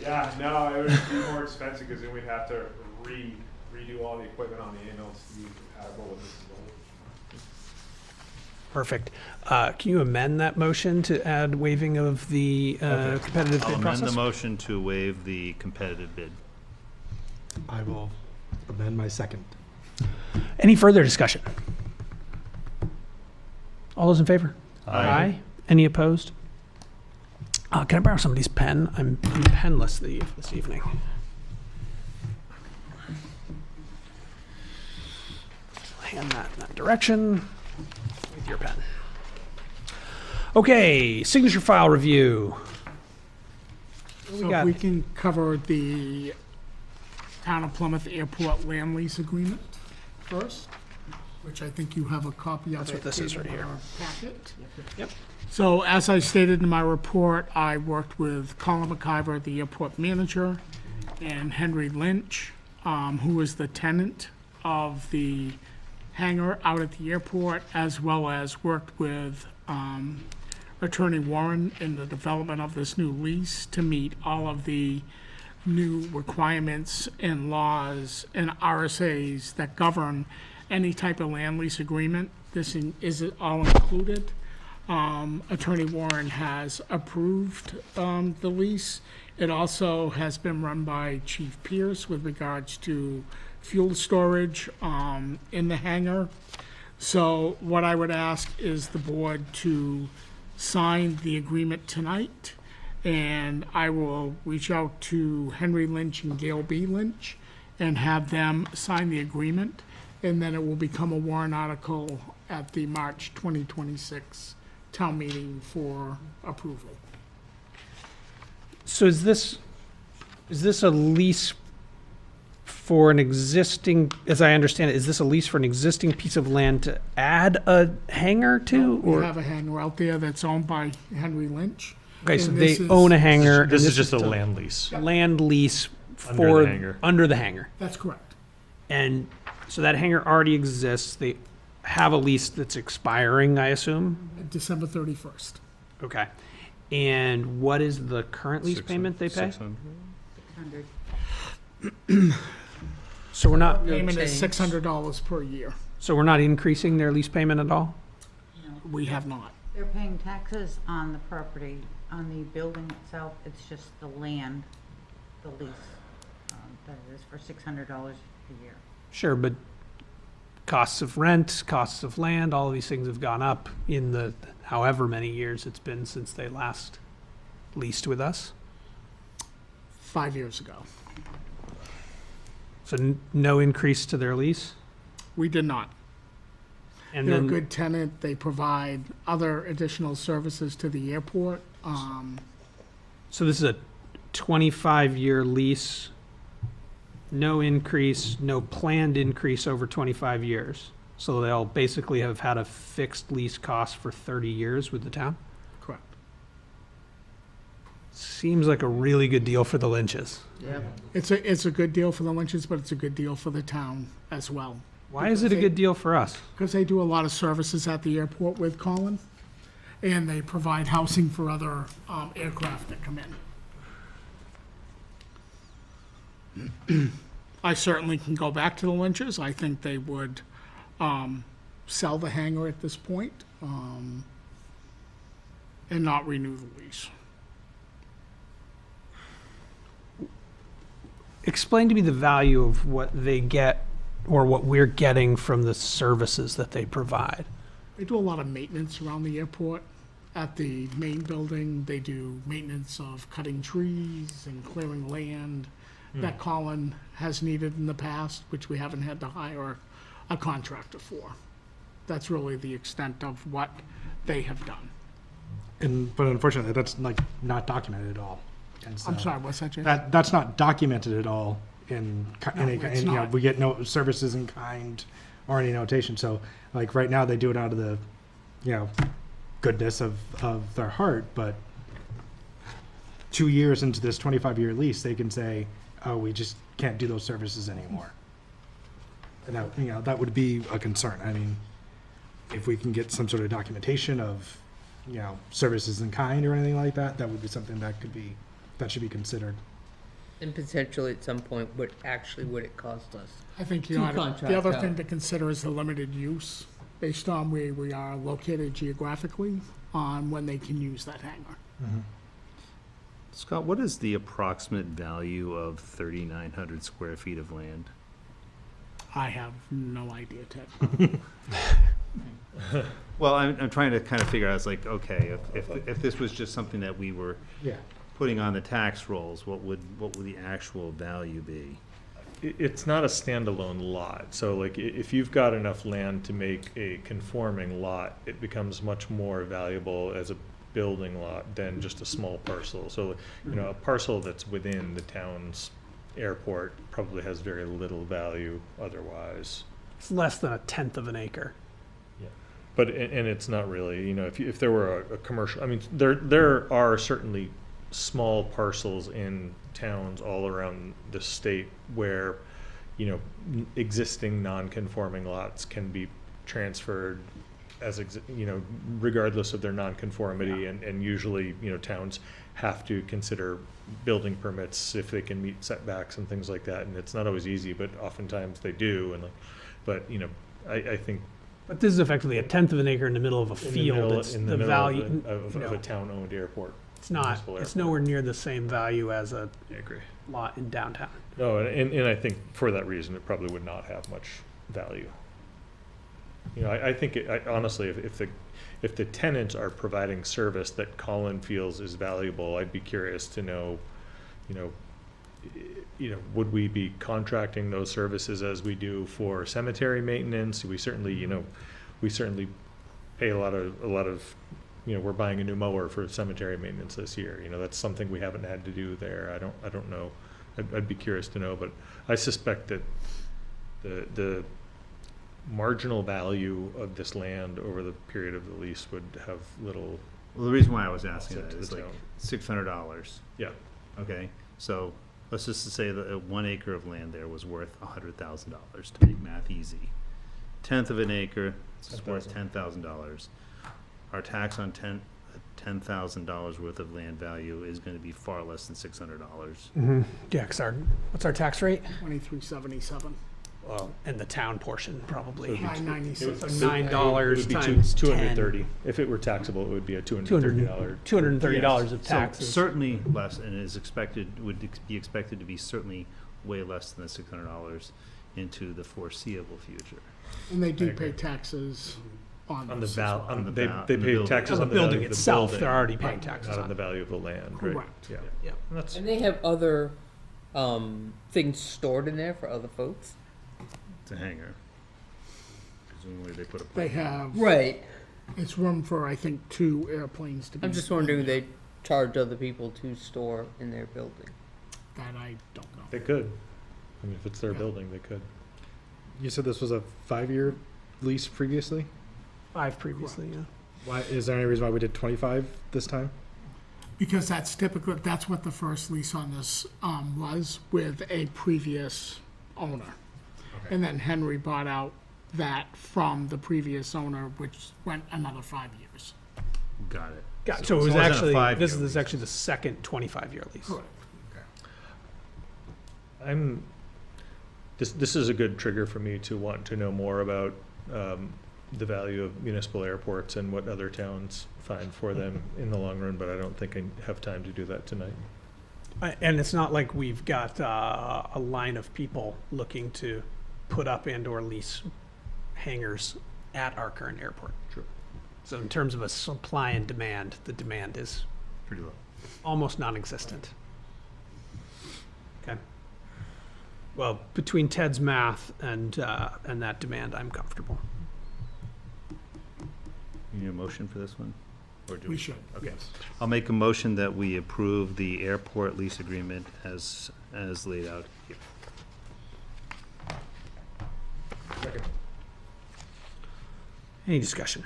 Yeah, no, it would be more expensive because then we'd have to redo all the equipment on the ambulance to be compatible with this Zoll. Perfect. Can you amend that motion to add waiving of the competitive I'll bid amend process? the motion to waive the competitive bid. I will amend my second. Any further discussion? All those in favor? Aye. Any opposed? Can I borrow somebody's pen? I'm penless this evening. Hand that in that direction with your pen. Okay, signature file review. What do we So got? if we can cover the Town of Plymouth Airport land lease agreement first, which I think you have a copy of. That's what this is right here. in our packet. Yep. So as I stated in my report, I worked with Colin McIver, the airport manager, and Henry Lynch, who is the tenant of the hangar out at the airport, as well as worked with Attorney Warren in the development of this new lease to meet all of the new requirements and laws and RSAs that govern any type of land lease agreement. This is all included. Attorney Warren has approved the lease. It also has been run by Chief Pierce with regards to fuel storage in the hangar. So what I would ask is the board to sign the agreement tonight, and I will reach out to Henry Lynch and Gail B. Lynch and have them sign the agreement, and then it will become a warrant article at the March 2026 town meeting for approval. So is this a lease for an existing, as I understand it, is this a lease for an existing piece of land to add a hangar to? We Or have a hangar out there that's owned by Henry Lynch. okay, so and they this is- own a hangar. and This is just a to land lease. land lease Under for the hangar. under the hangar. That's correct. And so that hangar already exists. They have a lease that's expiring, I assume. December 31st. Okay. And what is the current lease payment they pay? 600. So we're not. Payment is change. $600 per year. So we're not increasing their lease payment at all. We have not. They're paying taxes on the property, on the building itself. It's just the land, the lease, that it is for $600 a year. Sure, but costs of rent, costs of land, all of these things have gone up in the however many years it's been since they last leased with us. 5 years ago. So no increase to their lease? We did not. And They're a then, good tenant. They provide other additional services to the airport. so this is a 25-year lease, no increase, no planned increase over 25 years. So they'll basically have had a fixed lease cost for 30 years with the town? Correct. Seems like a really good deal for the Lynches. Yeah. It's a good deal for the Lynches, but it's a good deal for the town as well. Why is it a good deal for us? Because they do a lot of services at the airport with Colin, and they provide housing for other aircraft that come in. I certainly can go back to the Lynches. I think they would sell the hangar at this point and not renew the lease. Explain to me the value of what they get or what we're getting from the services that they provide. They do a lot of maintenance around the airport. At the main building, they do maintenance of cutting trees and clearing land that Colin has needed in the past, which we haven't had to hire a contractor for. That's really the extent of what they have done. But unfortunately, that's like not documented at all. And so I'm sorry, what's that, Jay? that's not documented at all in any it's you know, not. we get no services in kind or any notation. So like right now they do it out of the, you know, goodness of their heart, but 2 years into this 25-year lease, they can say, oh, we just can't do those services anymore. And that, you know, that would be a concern. I mean, if we can get some sort of documentation of, you know, services in kind or anything like that, that would be something that should be considered. And potentially at some point, what it cost us? I think Two the contracts other out. thing to consider is the limited use, based on where we are located geographically, on when they can use that hangar. Scott, what is the approximate value of 3,900 square feet of land? I have no idea, Ted. Well, I'm trying to kind of figure out, it's like, okay, if this was just something that we were Yeah. putting on the tax rolls, what would the actual value be? It's not a standalone lot, so like if you've got enough land to make a conforming lot, it becomes much more valuable as a building lot than just a small parcel. So, you know, a parcel that's within the town's airport probably has very little value otherwise. It's less than 1/10 of an acre. But, and it's not really, you know, if there were a commercial, I mean, there are certainly small parcels in towns all around the state where, you know, existing non-conforming lots can be transferred as, you know, regardless of their non-conformity, and usually, you know, towns have to consider building permits if they can meet setbacks and things like that, and it's not always easy, but oftentimes they do, and, but, you know, I think But this is effectively 1/10 of an acre in the middle of a field. It's in the middle value. of you know, a town-owned airport. It's not. municipal It's airport. nowhere near the same value as a I agree. lot in downtown. No, and I think for that reason, it probably would not have much value. You know, I think, honestly, if the tenants are providing service that Colin feels is valuable, I'd be curious to know, you know, would we be contracting those services as we do for cemetery maintenance? We certainly, you know, pay a lot of, you know, we're buying a new mower for cemetery maintenance this year. You know, that's something we haven't had to do there. I don't know. I'd be curious to know, but I suspect that the marginal value of this land over the period of the lease would have little. Well, the reason why I was asking offset that to is the like town. $600. Yeah. Okay, so let's just say that 1 acre of land there was worth $100,000 to make math easy. 1/10 of an acre is worth $10,000. Our tax on $10,000 worth of land value is going to be far less than $600. Yeah, 'cause what's our tax rate? 2377. Well, and the town portion probably. $9.96. So It $9 would be times 230. If it were taxable, it would be a $230. $230 of So taxes. certainly less, and would be expected to be certainly way less than the $600 into the foreseeable future. And they do I pay agree. taxes on On the this as val, well. they on pay the building. taxes On on the the value building of the itself, building, they're already paying taxes not on on the it. value of the land, right? Correct. Yeah. Yeah. And that's, And they have other things stored in there for other folks? It's a hangar. Presumably they put a. They have, Right. it's room for, I think, 2 airplanes to be. I'm just wondering, they charge other people to store in their building. That I don't know. they could. I mean, if it's their Yeah. building, they could. You said this was a 5-year lease previously? 5 previously, yeah. Why, is there any reason why we did 25 this time? Because that's typically, that's what the first lease on this was with a previous owner. And then Henry bought out that from the previous owner, which went another 5 years. Got it. So it was wasn't a actually, 5-year this is lease. actually the second 25-year lease. This is a good trigger for me to want to know more about the value of municipal airports and what other towns find for them in the long run, but I don't think I have time to do that tonight. And it's not like we've got a line of people looking to put up and/or lease hangars at our current airport. True. So in terms of a supply and demand, the demand is Pretty low. almost non-existent. Okay. Well, between Ted's math and that demand, I'm comfortable. You need a motion for this one? Or do We should, Okay. yes. I'll make a motion that we approve the airport lease agreement as laid out here. Any discussion?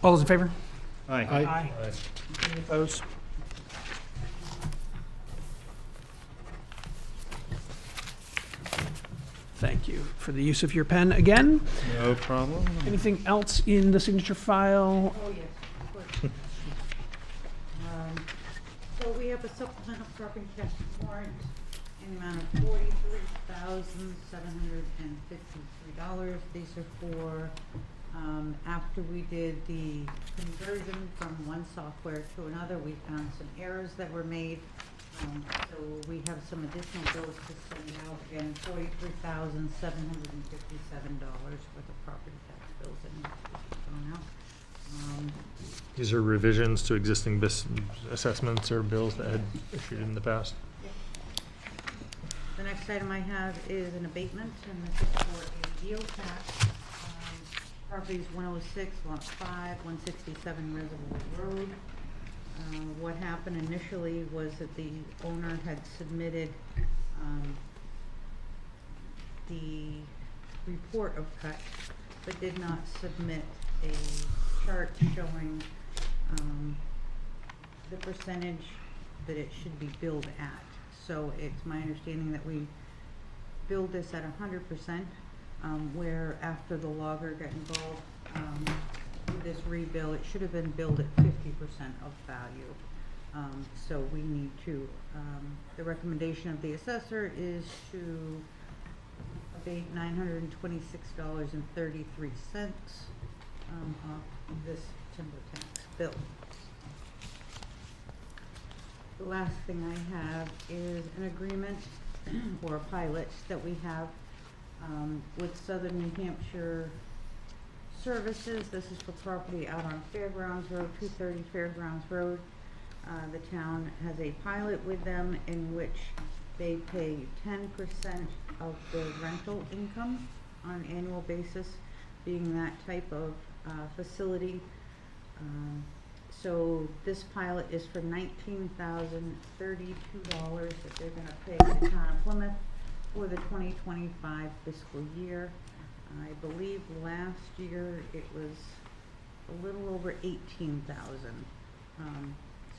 All those in favor? Aye. Aye. Any opposed? Thank you for the use of your pen again. No problem. Anything else in the signature file? Oh, yes, of course. So we have a supplemental property tax warrant in the amount of $43,753. These are for, after we did the conversion from one software to another, we found some errors that were made. So we have some additional bills to send out, again, $43,757 worth of property tax bills that need to be thrown out. These are revisions to existing assessments or bills that had issued in the past. The next item I have is an abatement, and this is for a yield tax. Properties 106, lot 5, 167 Reservoir Road. What happened initially was that the owner had submitted the report of cut, but did not submit a chart showing the percentage that it should be billed at. So it's my understanding that we billed this at 100%, where after the logger got involved with this rebill, it should have been billed at 50% of value. So we need to, the recommendation of the assessor is to abate $926.33 off this timber tax bill. The last thing I have is an agreement or a pilot that we have with Southern New Hampshire Services. This is for property out on Fairgrounds Road, 230 Fairgrounds Road. The town has a pilot with them in which they pay 10% of the rental income on an annual basis, being that type of facility. So this pilot is for $19,032 that they're gonna pay the town of Plymouth for the 2025 fiscal year. I believe last year it was a little over 18,000.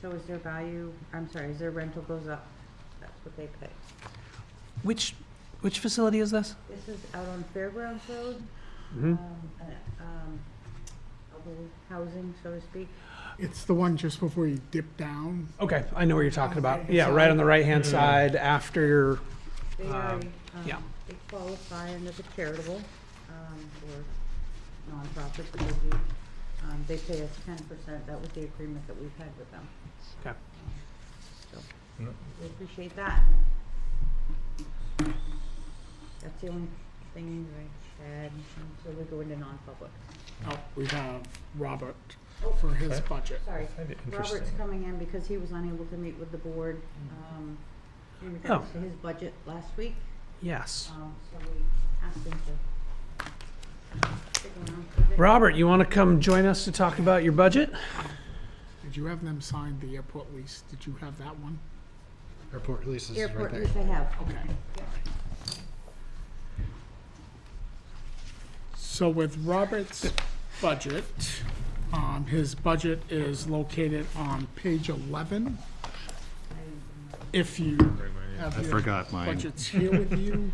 So as their value, I'm sorry, as their rental goes up, that's what they pay. Which facility is this? This is out on Fairgrounds Road, elderly housing, so to speak. It's the one just before you dip down. Okay, I know what you're talking about. right-hand Yeah, right on the side. right-hand side after, They are, yeah. they qualify under the charitable, or nonprofit that they do. They pay us 10%. That was the agreement that we've had with them. Okay. So, Yep. we appreciate that. That's the only thing I had until we go into non-public. Oh, we have Robert for his budget. Sorry, Find it Robert's interesting. coming in because he was unable to meet with the board, in regards to his budget last week. Yes. So we asked him to stick around for a bit. Robert, you want to come join us to talk about your budget? Did you have them sign the airport lease? Did you have that one? Airport leases is right Airport there. lease I have. Okay. Yeah. So with Robert's budget, His budget is located on page 11. If you have I your forgot mine. budgets here with you.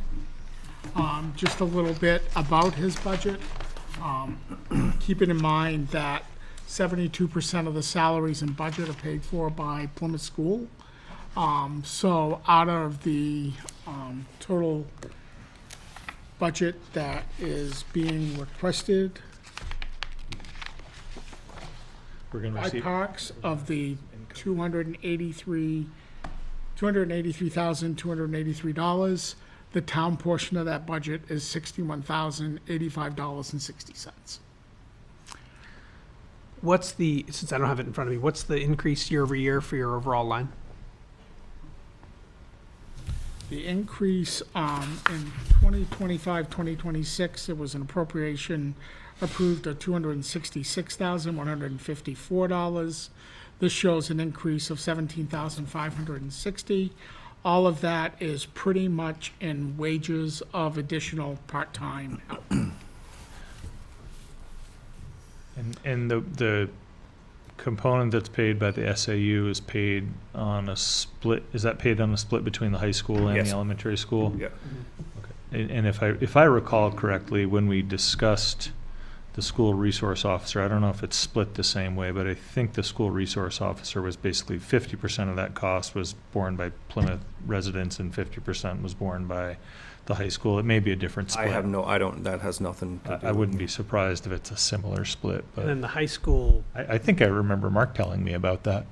Just a little bit about his budget. Keeping in mind that 72% of the salaries and budget are paid for by Plymouth School. So out of the total budget that is being requested We're going to by receive. Parks of the $283,283, the town portion of that budget is $61,085.60. What's the, since I don't have it in front of me, what's the increase year over year for your overall line? The increase in 2025, 2026, it was an appropriation approved of $266,154. This shows an increase of $17,560. All of that is pretty much in wages of additional part-time help. And the component that's paid by the SAU is paid on a split, is that paid on a split between the high school and Yes. the elementary school? Yeah. And if I recall correctly, when we discussed the school resource officer, I don't know if it's split the same way, but I think the school resource officer was basically 50% of that cost was borne by Plymouth residents and 50% was borne by the high school. It may be a different split. That has nothing to do I wouldn't be surprised if it's a similar split, And but then the high school, I think I remember Mark telling me about that.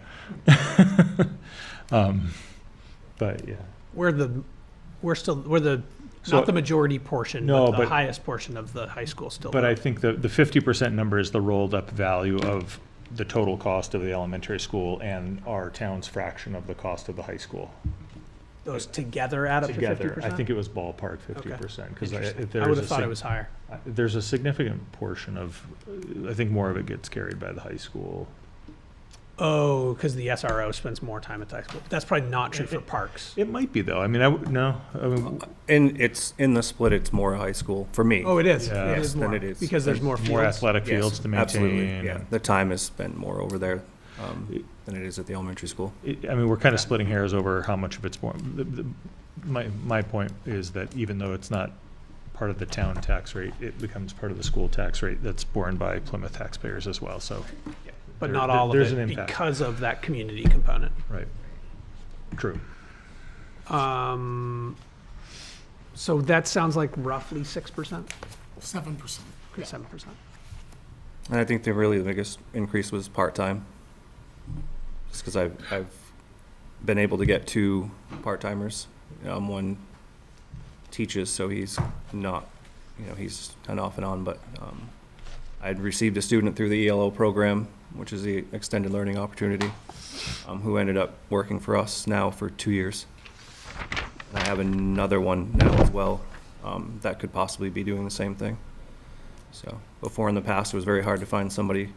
But yeah. we're the So- not the majority portion, No, but the but- highest portion of the high school still. But I think the 50% number is the rolled up value of the total cost of the elementary school and our town's fraction of the cost of the high school. Those together add up to Together, 50%? I think it was ballpark 50%, because Interesting. I would have thought it was higher. There's a significant portion of, I think more of it gets carried by the high school. Oh, because the SRO spends more time at the high school. That's probably not true for parks. It might be though, I mean, no, I mean, And it's in the split, it's more high school for me. Oh, it is. Yeah. It Yes, is than more, it is. because there's more more fields. athletic Yes, fields to absolutely, maintain. yeah. The time is spent more over there than it is at the elementary school. I mean, we're kind of splitting hairs over how much of it's borne. My point is that even though it's not part of the town tax rate, it becomes part of the school tax rate that's borne by Plymouth taxpayers as well, so. But there- not all of there's it an impact. because of that community component. Right. True. So that sounds like roughly 6%, 7%. 7%. And I think the biggest increase was part-time. Just because I've been able to get 2 part-timers. One teaches, so he's not, he's kind of off and on, but I'd received a student through the ELO program, which is the Extended Learning Opportunity, who ended up working for us now for 2 years. And I have another one now as well that could possibly be doing the same thing. So before in the past, it was very hard to find somebody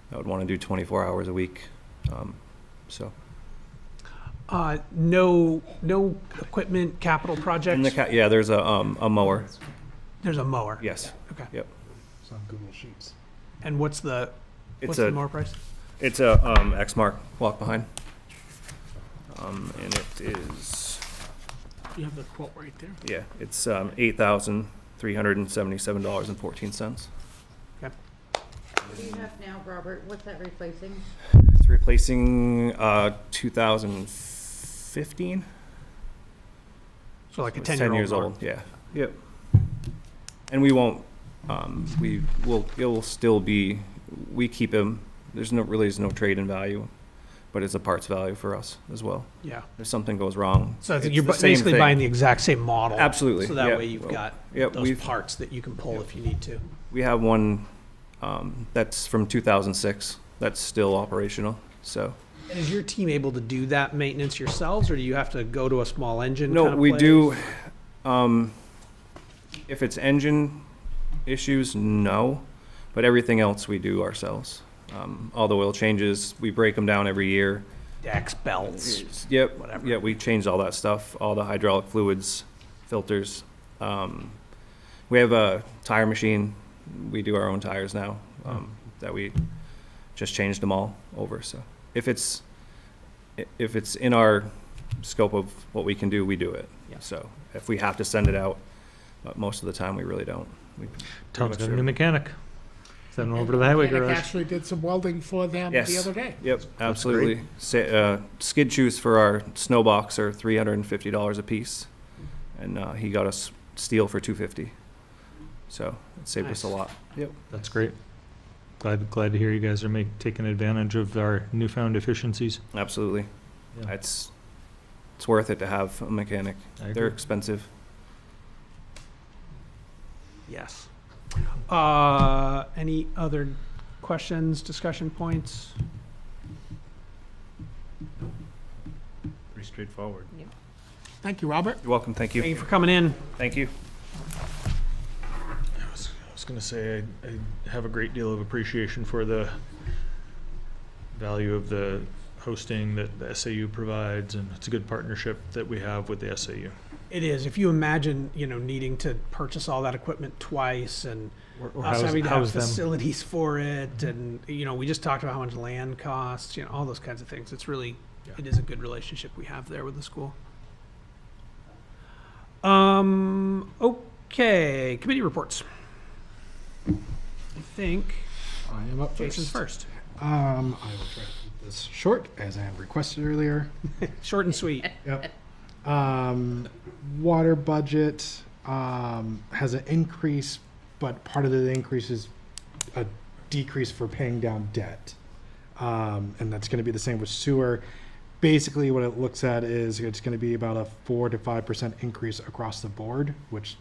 that would want to do 24 hours a week. So No equipment, capital projects? yeah, there's a mower. There's a mower? Yes. Okay. Yep. It's on Google Sheets. And what's the It's the a mower price? it's a Exmark walk behind. And it is You have the quote right there. yeah, it's $8,377.14. Okay. What do you have now, Robert? What's that replacing? It's replacing 2015. So like a It's 10-year-old years mower. old. Yeah. Yep. And we won't. It will still be. We keep him. There's no trade-in value, but it's a parts value for us as well. Yeah. If something goes wrong, So I think it's you're the same basically thing. buying the exact same model. Absolutely, So that yeah. way you've Well, got yep, those we've- parts that you can pull if you need to. We have one that's from 2006 that's still operational. So And is your team able to do that maintenance yourselves, or do you have to go to a small engine? no, kind of we place? do. If it's engine issues, no, but everything else we do ourselves. All the oil changes, we break them down every year. Decks, belts. Yep. Whatever. Yeah, we changed all that stuff, all the hydraulic fluids, filters. We have a tire machine. We do our own tires now that we just changed them all over. So if it's in our scope of what we can do, we do it. Yeah. So if we have to send it out, but most of the time we really don't. We Tom's pretty got a much new mechanic. Send him over to the highway Mechanic garage. actually did some welding for them Yes. the other day. Yep, absolutely. Skid shoes for our snow box are $350 a piece, and he got us steel for $250. So it saved us a Nice. lot. Yep. That's great. Glad to hear you guys are taking advantage of our newfound efficiencies. Absolutely. Yeah. It's worth it to have a mechanic. I They're agree. expensive. Yes. Any other questions, discussion points? Pretty straightforward. Thank you, Robert. You're welcome. Thank you. Thank you for coming in. Thank you. I was going to say I have a great deal of appreciation for the value of the hosting that the SAU provides, and it's a good partnership that we have with the SAU. It is. If you imagine, needing to purchase all that equipment twice and Or us having to have house them. facilities for it, and, we just talked about how much land costs, all those kinds of things. It's really, it is a good relationship we have there with the school. Okay, committee reports. I think I am up Jason's first. I will try to keep this short, as I had requested earlier. Short and sweet. Yep. Water budget has an increase, but part of the increase is a decrease for paying down debt. And that's going to be the same with sewer. Basically, what it looks at is it's going to be about a 4 to 5% increase across the board, which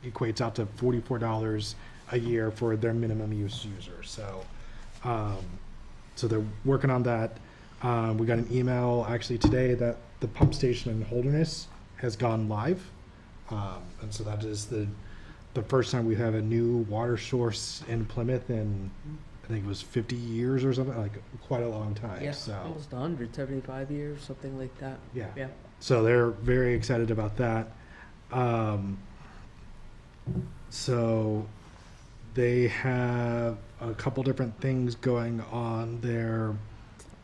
equates out to $44 a year for their minimum use user. So, so they're working on that. We got an email actually today that the pump station in Holderness has gone live. And so that is the first time we have a new water source in Plymouth in, I think it was 50 years or something, like quite a long time. Yeah, So, almost 175 years, something like that. yeah. Yeah. So they're very excited about that. So they have a couple different things going on. They're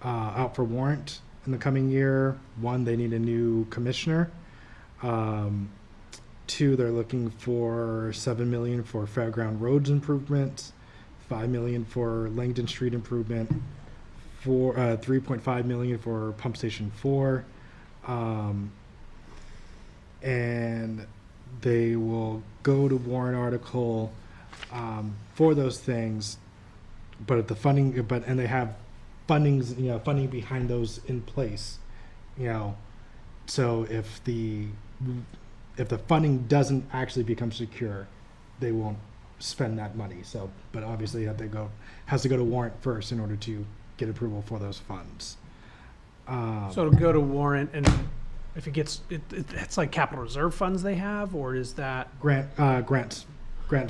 out for warrant in the coming year. One, they need a new commissioner. Two, they're looking for $7 million for fairground roads improvements, $5 million for Langdon Street improvement, $3.5 million for Pump Station 4. And they will go to warrant article for those things, but at the funding, and they have fundings, funding behind those in place, so if the funding doesn't actually become secure, they won't spend that money. So, but obviously has to go to warrant first in order to get approval for those funds. So it'll go to warrant, and if it gets, it's like capital reserve funds they have, or is that Grant they have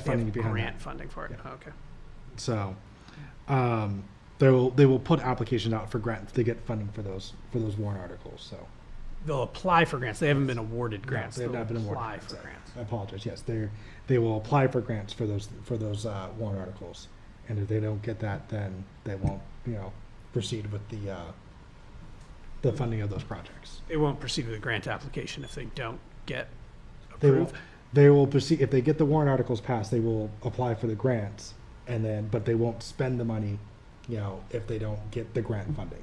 funding behind grant that. funding for it? Yeah. Okay. So, they will put applications out for grants to get funding for those warrant articles. So They'll apply for grants. They haven't been awarded grants. they have They'll not been awarded apply grants. for grants. I apologize. Yes, they will apply for grants for those warrant articles, and if they don't get that, then they won't proceed with the funding of those projects. They won't proceed with a grant application if they don't get They will, approved. they will proceed, if they get the warrant articles passed, they will apply for the grants, and then, but they won't spend the money, if they don't get the grant funding.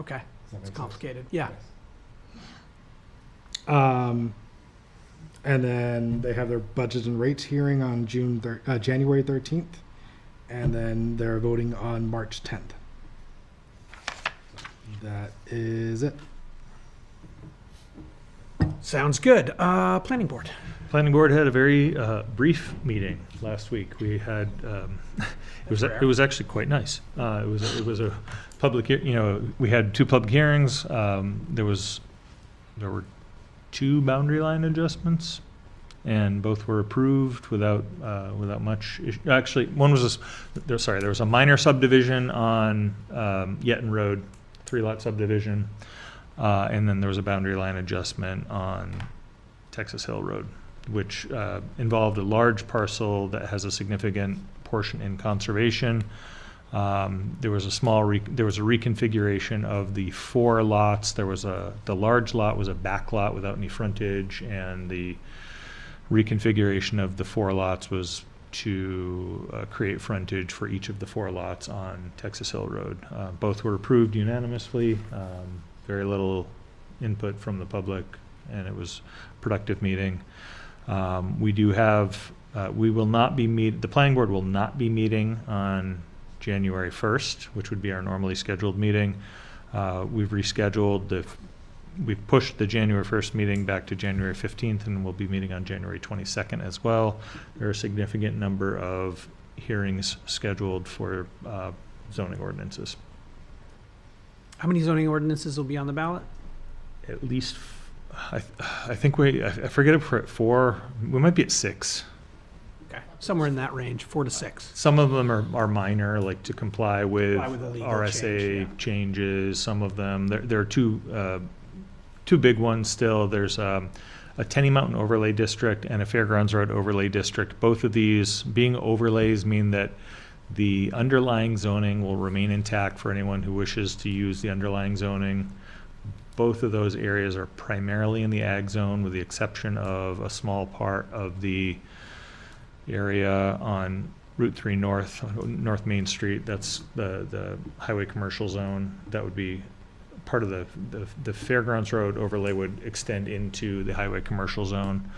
Okay. Does that It's make sense? complicated. Yeah. And then they have their budget and rates hearing on January 13th, and then they're voting on March 10th. That is it. Sounds good. Planning board. Planning board had a very brief meeting last week. We had it was actually quite nice. It was a public we had 2 public hearings. There were 2 boundary line adjustments, and both were approved without much issue. Actually, one was there was a minor subdivision on Yetton Road, 3-lot subdivision, and then there was a boundary line adjustment on Texas Hill Road, which involved a large parcel that has a significant portion in conservation. There was a reconfiguration of the 4 lots. The large lot was a back lot without any frontage, and the reconfiguration of the 4 lots was to create frontage for each of the 4 lots on Texas Hill Road. Both were approved unanimously, very little input from the public, and it was a productive meeting. We will not be the planning board will not be meeting on January 1st, which would be our normally scheduled meeting. We've pushed the January 1st meeting back to January 15th, and we'll be meeting on January 22nd as well. There are a significant number of hearings scheduled for zoning ordinances. How many zoning ordinances will be on the ballot? At least, I think I forget if we're at 4, we might be at 6. Okay, somewhere in that range, 4 to 6. Some of them are minor, like to comply with the legal RSA change, changes. Some of them, there are two big ones still. There's a Tenny Mountain Overlay District and a Fairgrounds Road Overlay District. Both of these being overlays mean that the underlying zoning will remain intact for anyone who wishes to use the underlying zoning. Both of those areas are primarily in the ag zone, with the exception of a small part of the area on Route 3 North Main Street. That's the highway commercial zone. That would be part of the Fairgrounds Road overlay would extend into the highway commercial zone.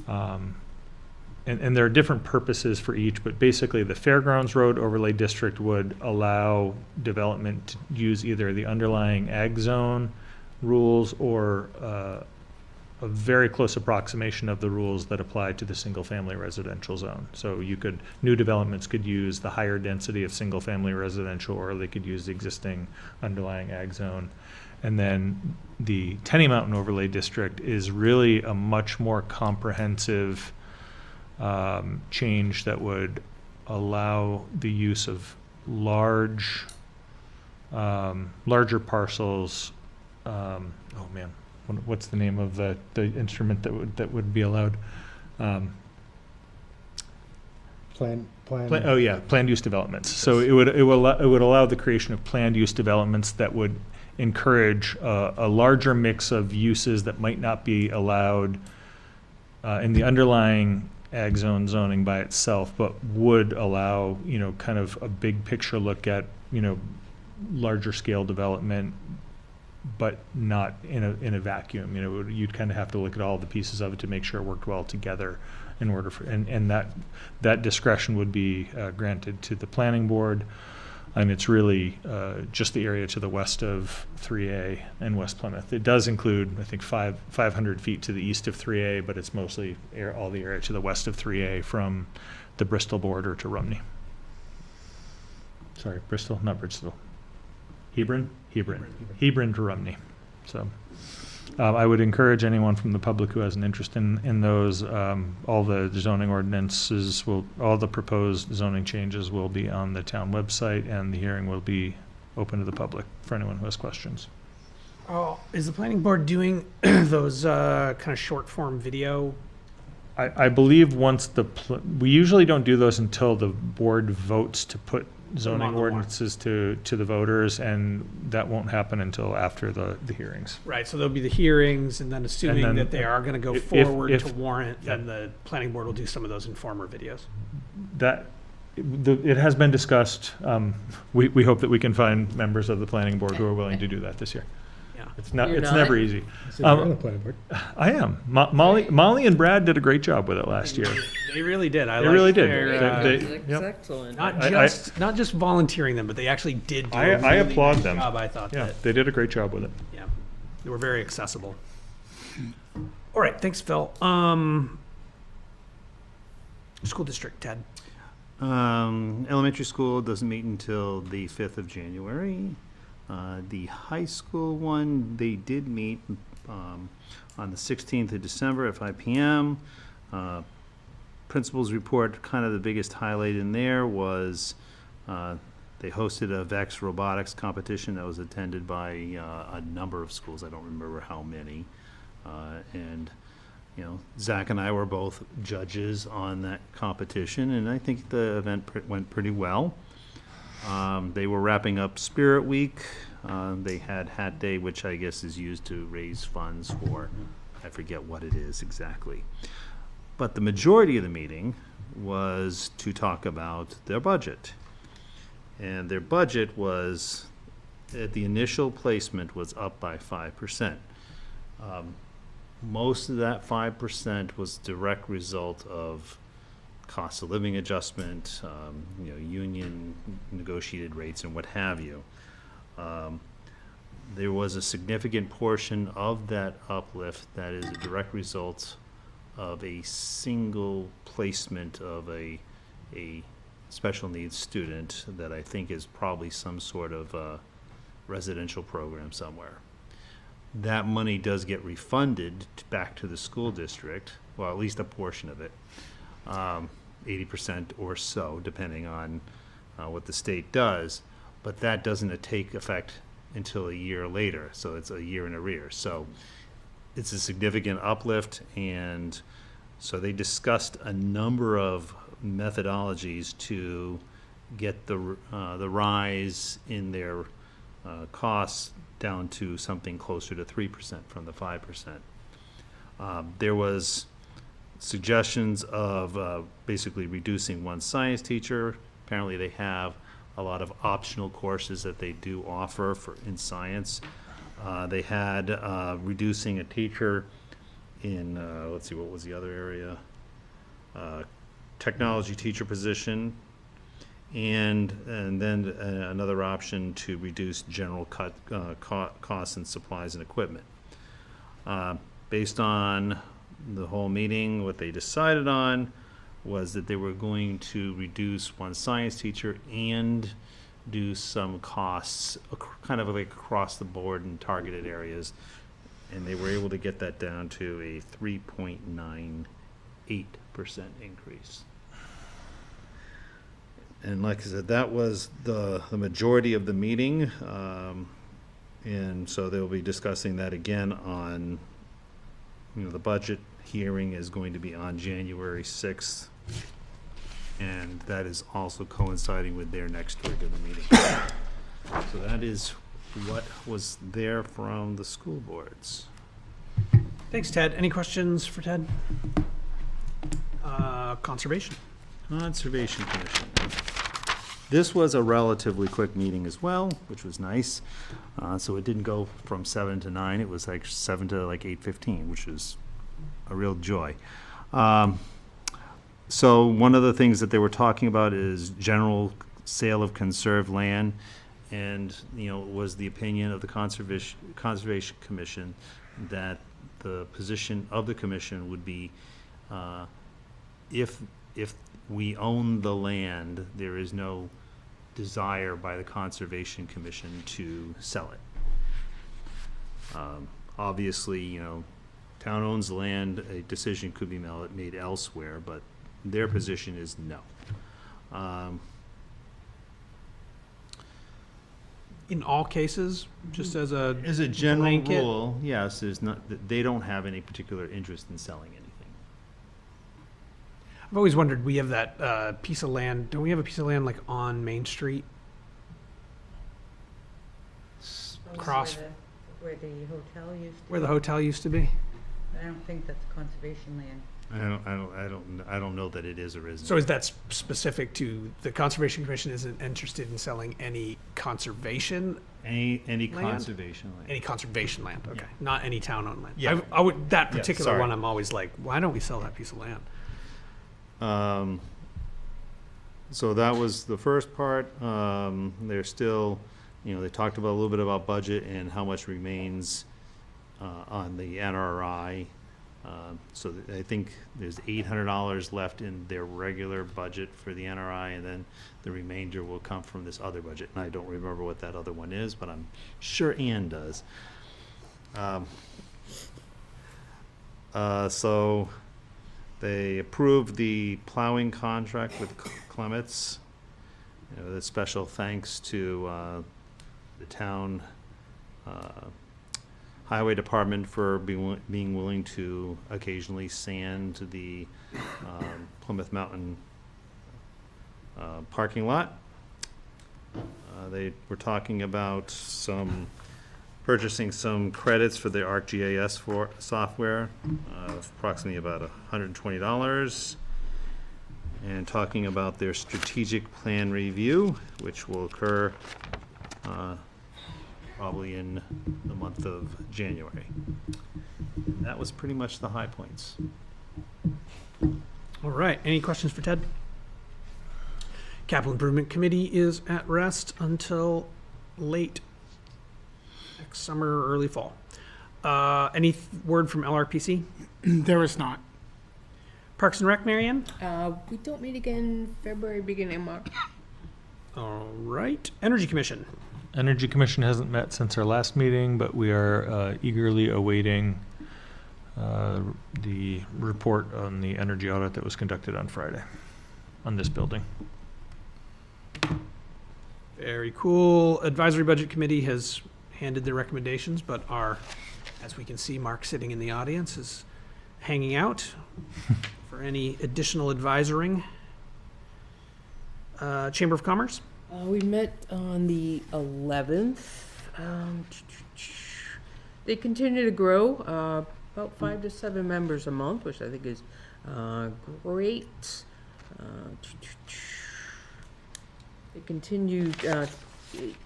And there are different purposes for each, but basically the Fairgrounds Road overlay district would allow development to use either the underlying ag zone rules or a very close approximation of the rules that apply to the single-family residential zone. So new developments could use the higher density of single-family residential, or they could use the existing underlying ag zone. And then the Tenny Mountain Overlay District is really a much more comprehensive change that would allow the use of larger parcels. What's the name of the instrument that would be allowed? Planned use developments. So it would allow the creation of planned use developments that would encourage a larger mix of uses that might not be allowed in the underlying ag zone zoning by itself, but would allow, kind of a big picture look at, larger scale development, but not in a vacuum. You'd kind of have to look at all the pieces of it to make sure it worked well together in order for, and that discretion would be granted to the planning board. And it's really just the area to the west of 3A and West Plymouth. It does include, I think, 500 feet to the east of 3A, but it's mostly all the area to the west of 3A from the Bristol border to Rumney. Sorry, Bristol, not Bristol. Hebron to Rumney. So I would encourage anyone from the public who has an interest in those. All the zoning ordinances all the proposed zoning changes will be on the town website, and the hearing will be open to the public for anyone who has questions. Oh, is the planning board doing those kind of short form video? I believe once we usually don't do those until the board votes to put zoning ordinances to the voters, and that won't happen until after the hearings. Right, so there'll be the hearings, and then assuming that they are going to go forward to warrant, then the planning board will do some of those informer videos. It has been discussed. We hope that we can find members of the planning board who are willing to do that this year. Yeah. It's never easy. So you're on the planning board. I am. Molly and Brad did a great job with it last year. They really did. They really did. That's excellent. Not just volunteering them, but they actually did do I really applaud good them. job. I thought they did a great job with it. Yeah, they were very accessible. All right, thanks, Phil. School district, Ted. Elementary school doesn't meet until the 5th of January. The high school one, they did meet on the 16th of December at 5 p.m. Principal's report, kind of the biggest highlight in there was they hosted a VEX robotics competition that was attended by a number of schools. I don't remember how many. And you know, Zach and I were both judges on that competition, and I think the event went pretty well. They were wrapping up Spirit Week. They had Hat Day, which I guess is used to raise funds for, I forget what it is exactly. But the majority of the meeting was to talk about their budget. And their budget was, at the initial placement, was up by 5%. Most of that 5% was direct result of cost of living adjustment, you know, union negotiated rates and what have you. There was a significant portion of that uplift that is a direct result of a single placement of a special needs student that I think is probably some sort of residential program somewhere. That money does get refunded back to the school district, well, at least a portion of it, 80% or so, depending on what the state does. But that doesn't take effect until a year later, so it's a year in arrears. So it's a significant uplift, and so they discussed a number of methodologies to get the rise in their costs down to something closer to 3% from the 5%. There was suggestions of basically reducing one science teacher. Apparently they have a lot of optional courses that they do offer in science. They had reducing a teacher in, let's see, what was the other area? Technology teacher position. And then another option to reduce general costs and supplies and equipment. Based on the whole meeting, what they decided on was that they were going to reduce one science teacher and do some costs kind of like across the board in targeted areas. And they were able to get that down to a 3.98% increase. And like I said, that was the majority of the meeting. And so they'll be discussing that again on, you know, the budget hearing is going to be on January 6th. And that is also coinciding with their next regular meeting. So that is what was there from the school boards. Thanks, Ted. Any questions for Ted? Conservation. Conservation Commission. This was a relatively quick meeting as well, which was nice. So it didn't go from 7 to 9. It was like 7 to like 8:15, which is a real joy. So one of the things that they were talking about is general sale of conserved land. And, you know, it was the opinion of the Conservation Commission that the position of the commission would be if we own the land, there is no desire by the Conservation Commission to sell it. Obviously, you know, town owns the land, a decision could be made elsewhere, but their position is no. In all cases, just as a general blanket? rule, yes, there's not, they don't have any particular interest in selling anything. I've always wondered, we have that piece of land, don't we have a piece of land like on Main Street? Across Where the hotel used to. where the hotel used to be? I don't think that's conservation land. I don't know that it is or isn't. So is that specific to, the Conservation Commission isn't interested in selling any conservation? Any land? conservation land. Any conservation land, okay, not any town-owned land. Yeah. I would, that Yeah, particular sorry. one, I'm always like, why don't we sell that piece of land? So that was the first part. They're still, you know, they talked about a little bit about budget and how much remains on the NRI. So I think there's $800 left in their regular budget for the NRI, and then the remainder will come from this other budget. And I don't remember what that other one is, but I'm sure Ann does. So they approved the plowing contract with Clements. You know, the special thanks to the town Highway Department for being willing to occasionally sand the Plymouth Mountain parking lot. They were talking about purchasing some credits for the ArcGIS software, approximately about $120, and talking about their strategic plan review, which will occur probably in the month of January. That was pretty much the high points. All right. Any questions for Ted? Capital Improvement Committee is at rest until late next summer or early fall. Any word from LRPC? There is not. Parks and Rec, Marianne? We don't meet again February, beginning of March. All right. Energy Commission. Energy Commission hasn't met since our last meeting, but we are eagerly awaiting the report on the energy audit that was conducted on Friday on this building. Very cool. Advisory Budget Committee has handed their recommendations, but as we can see, Mark sitting in the audience is hanging out for any additional advisoring. Chamber of Commerce? We met on the 11th. They continue to grow, about 5 to 7 members a month, which I think is great. They continued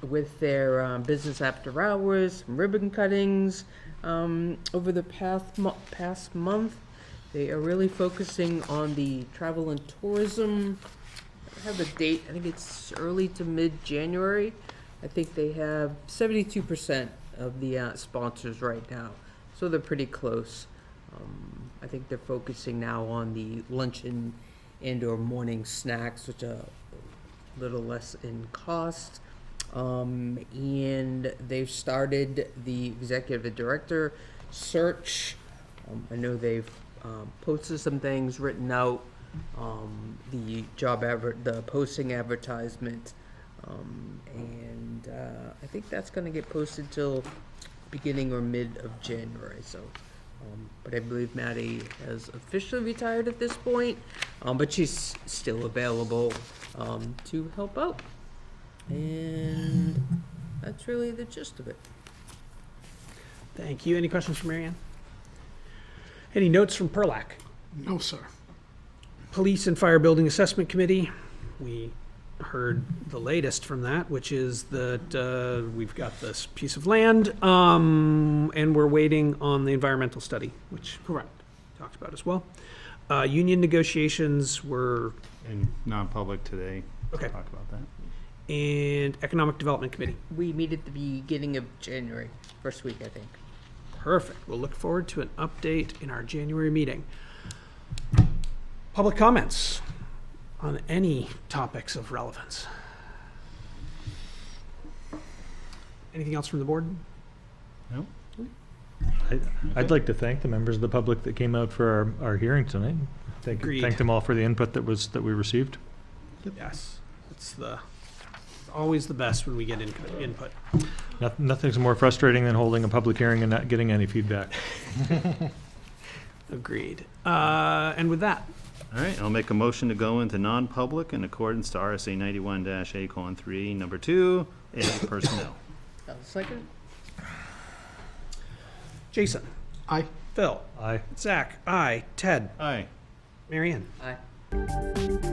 with their business after hours, ribbon cuttings. Over the past month, they are really focusing on the travel and tourism. I have the date, I think it's early to mid-January. I think they have 72% of the sponsors right now, so they're pretty close. I think they're focusing now on the luncheon and/or morning snacks, which are a little less in cost. And they've started the executive director search. I know they've posted some things, written out the the posting advertisement, and I think that's going to get posted till beginning or mid of January. So, but I believe Maddie has officially retired at this point, but she's still available to help out, and that's really the gist of it. Thank you. Any questions for Marianne? Any notes from PERLAC? No, sir. Police and Fire Building Assessment Committee. We heard the latest from that, which is that we've got this piece of land, and we're waiting on the environmental study, which Correct. we talked about as well. Union negotiations were, In non-public today. Okay. Talk about that. and Economic Development Committee. We meet at the beginning of January, first week, I think. Perfect. We'll look forward to an update in our January meeting. Public comments on any topics of relevance. Anything else from the board? No? I'd like to thank the members of the public that came out for our hearing tonight. Agreed. Thank them all for the input that we received. Yes. It's always the best when we get input. Nothing's more frustrating than holding a public hearing and not getting any feedback. Agreed. And with that, All right, I'll make a motion to go into non-public in accordance to RSA 91-A:3, number 2, A, personnel. Second? Jason. Aye. Phil. Aye. Zach. Aye. Ted. Aye. Marianne. Aye.